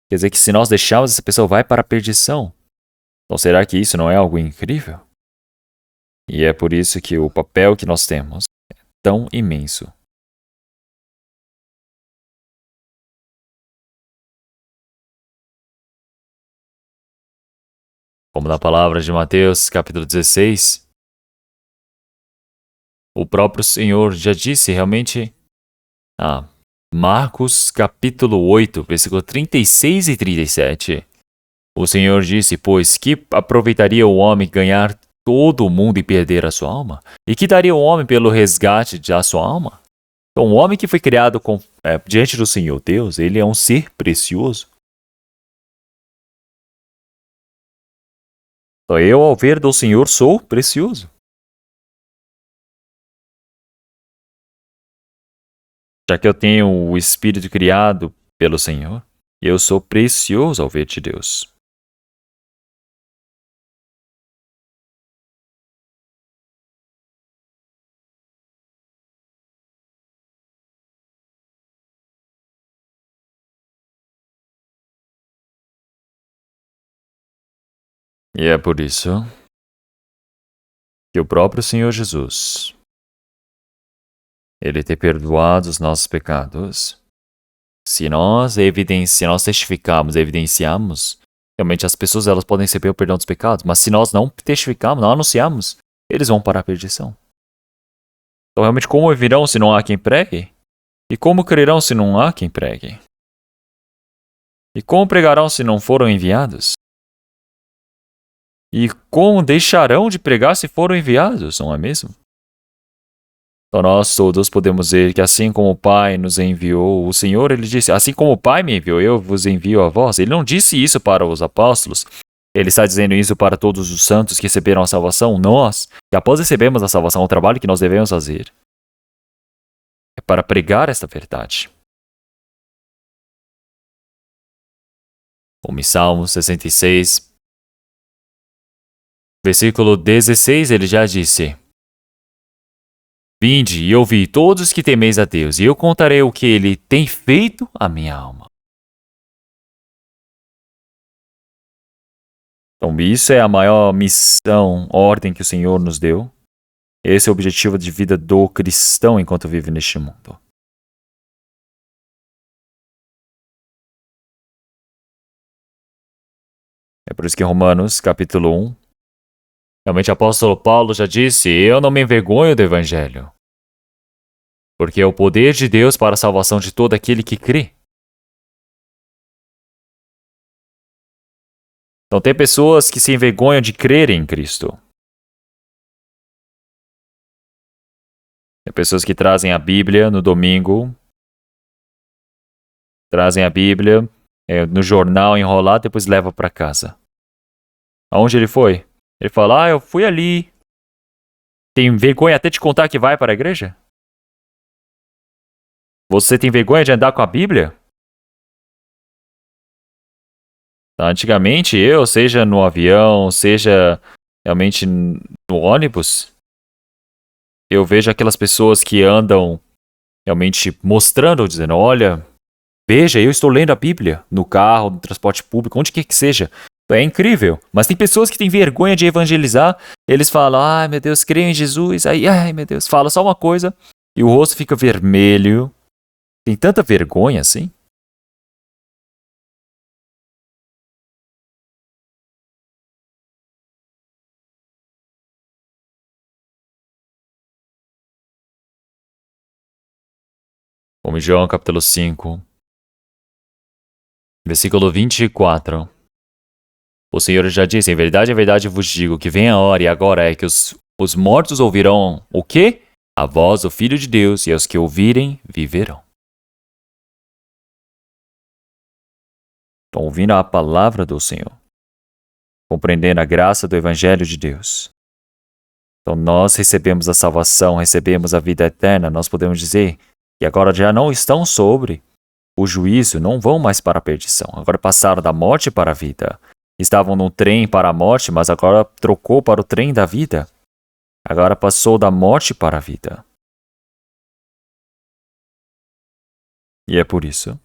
Quer dizer que se nós deixarmos, essa pessoa vai para a perdição. Então será que isso não é algo incrível? E é por isso que o papel que nós temos é tão imenso. Como na palavra de Mateus, capítulo 16, o próprio Senhor já disse realmente. Marcos, capítulo 8, versículo 36 e 37. O Senhor disse, pois que aproveitaria o homem ganhar todo o mundo e perder a sua alma? E que daria o homem pelo resgate da sua alma? Então, o homem que foi criado diante do Senhor Deus, ele é um ser precioso. Então, eu, ao ver do Senhor, sou precioso. Já que eu tenho o Espírito criado pelo Senhor, eu sou precioso ao ver de Deus. E é por isso que o próprio Senhor Jesus, ele tem perdoado os nossos pecados. Se nós testificarmos, evidenciarmos, realmente as pessoas elas podem receber o perdão dos pecados, mas se nós não testificarmos, não anunciarmos, eles vão para a perdição. Então realmente como virão se não há quem pregue? E como crerão se não há quem pregue? E como pregarão se não foram enviados? E como deixarão de pregar se foram enviados, não é mesmo? Então nós todos podemos ver que assim como o Pai nos enviou, o Senhor ele disse, assim como o Pai me enviou, eu vos envio a vós. Ele não disse isso para os apóstolos, ele está dizendo isso para todos os santos que receberam a salvação. Nós, que após recebermos a salvação, o trabalho que nós devemos fazer é para pregar esta verdade. Como em Salmo 66, versículo 16, ele já disse, vinde e ouvi todos que temeis a Deus, e eu contarei o que ele tem feito à minha alma. Então isso é a maior missão, ordem que o Senhor nos deu. Esse é o objetivo de vida do cristão enquanto vive neste mundo. É por isso que em Romanos, capítulo 1, realmente o apóstolo Paulo já disse, eu não me envergonho do evangelho, porque é o poder de Deus para a salvação de todo aquele que crê. Então tem pessoas que se envergonham de crer em Cristo. Tem pessoas que trazem a Bíblia no domingo, trazem a Bíblia no jornal enrolado, depois levam para casa. Aonde ele foi? Ele fala, eu fui ali. Tem vergonha até de contar que vai para a igreja? Você tem vergonha de andar com a Bíblia? Antigamente seja no avião, seja realmente no ônibus, eu vejo aquelas pessoas que andam realmente mostrando, dizendo, olha, veja, eu estou lendo a Bíblia no carro, no transporte público, onde quer que seja. É incrível. Mas tem pessoas que têm vergonha de evangelizar, eles falam, ai meu Deus, creio em Jesus, aí, ai meu Deus, fala só uma coisa e o rosto fica vermelho. Tem tanta vergonha assim. Como em João capítulo 5, versículo 24. O Senhor já disse, em verdade vos digo que vem a hora e agora é que os mortos ouvirão o quê? A voz do Filho de Deus, e os que ouvirem viverão. Estão ouvindo a palavra do Senhor, compreendendo a graça do Evangelho de Deus. Então nós recebemos a salvação, recebemos a vida eterna, nós podemos dizer que agora já não estão sobre o juízo, não vão mais para a perdição. Agora passaram da morte para a vida. Estavam no trem para a morte, mas agora trocou para o trem da vida. Agora passou da morte para a vida. E é por isso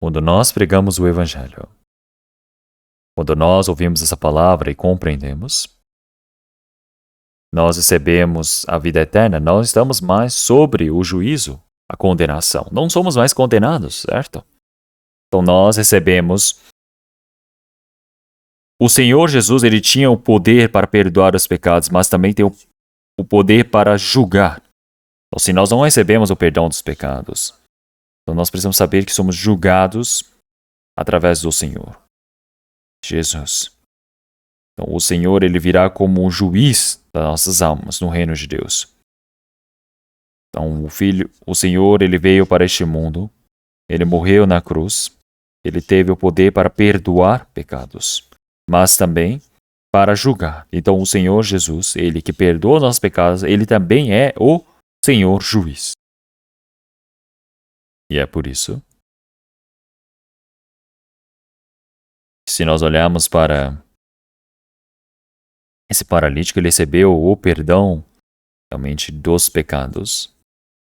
quando nós pregamos o Evangelho, quando nós ouvimos essa palavra e compreendemos, nós recebemos a vida eterna, nós estamos mais sobre o juízo, a condenação. Não somos mais condenados, certo? Então nós recebemos. O Senhor Jesus, ele tinha o poder para perdoar os pecados, mas também tem o poder para julgar. Então, se nós não recebemos o perdão dos pecados, então nós precisamos saber que somos julgados através do Senhor Jesus. Então, o Senhor, ele virá como um juiz das nossas almas no reino de Deus. Então, o Senhor, ele veio para este mundo, ele morreu na cruz, ele teve o poder para perdoar pecados, mas também para julgar. Então, o Senhor Jesus, ele que perdoa nossos pecados, ele também é o Senhor juiz. E é por isso, se nós olharmos para esse paralítico, ele recebeu o perdão realmente dos pecados.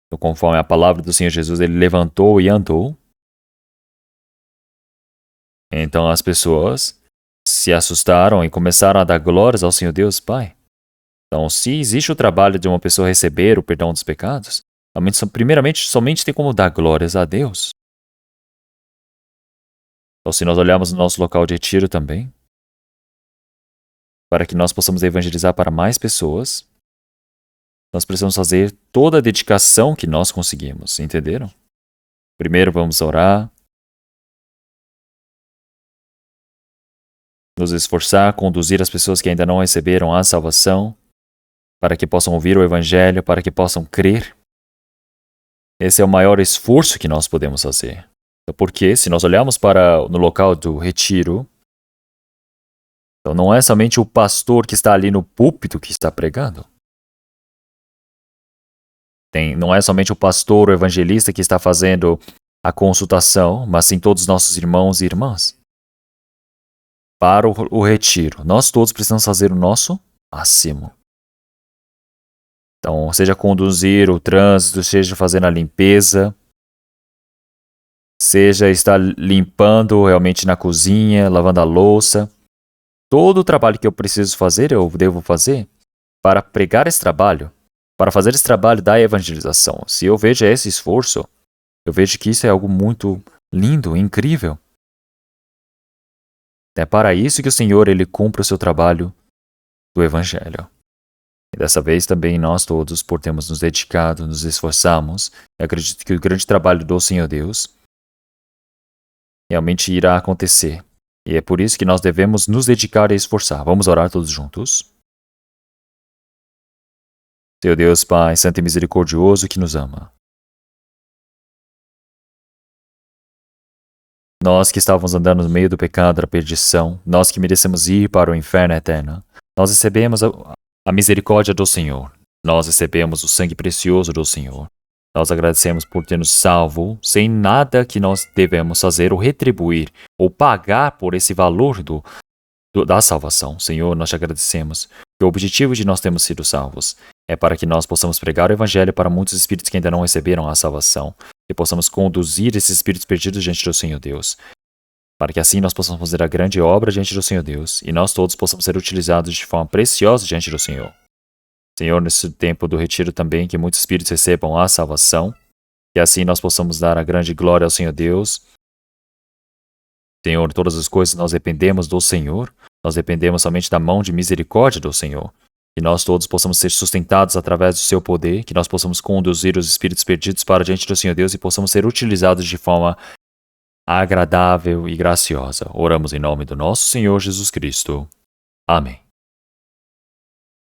Então, conforme a palavra do Senhor Jesus, ele levantou e andou. Então as pessoas se assustaram e começaram a dar glórias ao Senhor Deus Pai. Então, se existe o trabalho de uma pessoa receber o perdão dos pecados, primeiramente, somente tem como dar glórias a Deus. Então, se nós olharmos no nosso local de retiro também, para que nós possamos evangelizar para mais pessoas, nós precisamos fazer toda a dedicação que nós conseguimos, entenderam? Primeiro vamos orar, nos esforçar, conduzir as pessoas que ainda não receberam a salvação, para que possam ouvir o Evangelho, para que possam crer. Esse é o maior esforço que nós podemos fazer. Porque se nós olharmos no local do retiro, então não é somente o pastor que está ali no púlpito que está pregando. Não é somente o pastor ou evangelista que está fazendo a consultação, mas sim todos os nossos irmãos e irmãs. Para o retiro, nós todos precisamos fazer o nosso máximo. Então, seja conduzir o trânsito, seja fazendo a limpeza, seja estar limpando realmente na cozinha, lavando a louça. Todo o trabalho que eu preciso fazer, eu devo fazer para pregar esse trabalho, para fazer esse trabalho da evangelização. Se eu vejo esse esforço, eu vejo que isso é algo muito lindo, incrível. É para isso que o Senhor ele cumpre o seu trabalho do Evangelho. E dessa vez também nós todos, por termos nos dedicado, nos esforçamos, eu acredito que o grande trabalho do Senhor Deus realmente irá acontecer. E é por isso que nós devemos nos dedicar e esforçar. Vamos orar todos juntos? Senhor Deus, Pai, Santo e Misericordioso, que nos ama. Nós que estávamos andando no meio do pecado, da perdição, nós que merecemos ir para o inferno eterno, nós recebemos a misericórdia do Senhor. Nós recebemos o sangue precioso do Senhor. Nós agradecemos por ter nos salvo, sem nada que nós devemos fazer ou retribuir, ou pagar por esse valor da salvação. Senhor, nós te agradecemos. Que o objetivo de nós termos sido salvos é para que nós possamos pregar o Evangelho para muitos espíritos que ainda não receberam a salvação, e possamos conduzir esses espíritos perdidos diante do Senhor Deus, para que assim nós possamos fazer a grande obra diante do Senhor Deus, e nós todos possamos ser utilizados de forma preciosa diante do Senhor. Senhor, nesse tempo do retiro também, que muitos espíritos recebam a salvação, que assim nós possamos dar a grande glória ao Senhor Deus. Senhor, todas as coisas nós dependemos do Senhor, nós dependemos somente da mão de misericórdia do Senhor. Que nós todos possamos ser sustentados através do seu poder, que nós possamos conduzir os espíritos perdidos para diante do Senhor Deus e possamos ser utilizados de forma agradável e graciosa. Oramos em nome do nosso Senhor Jesus Cristo. Amém.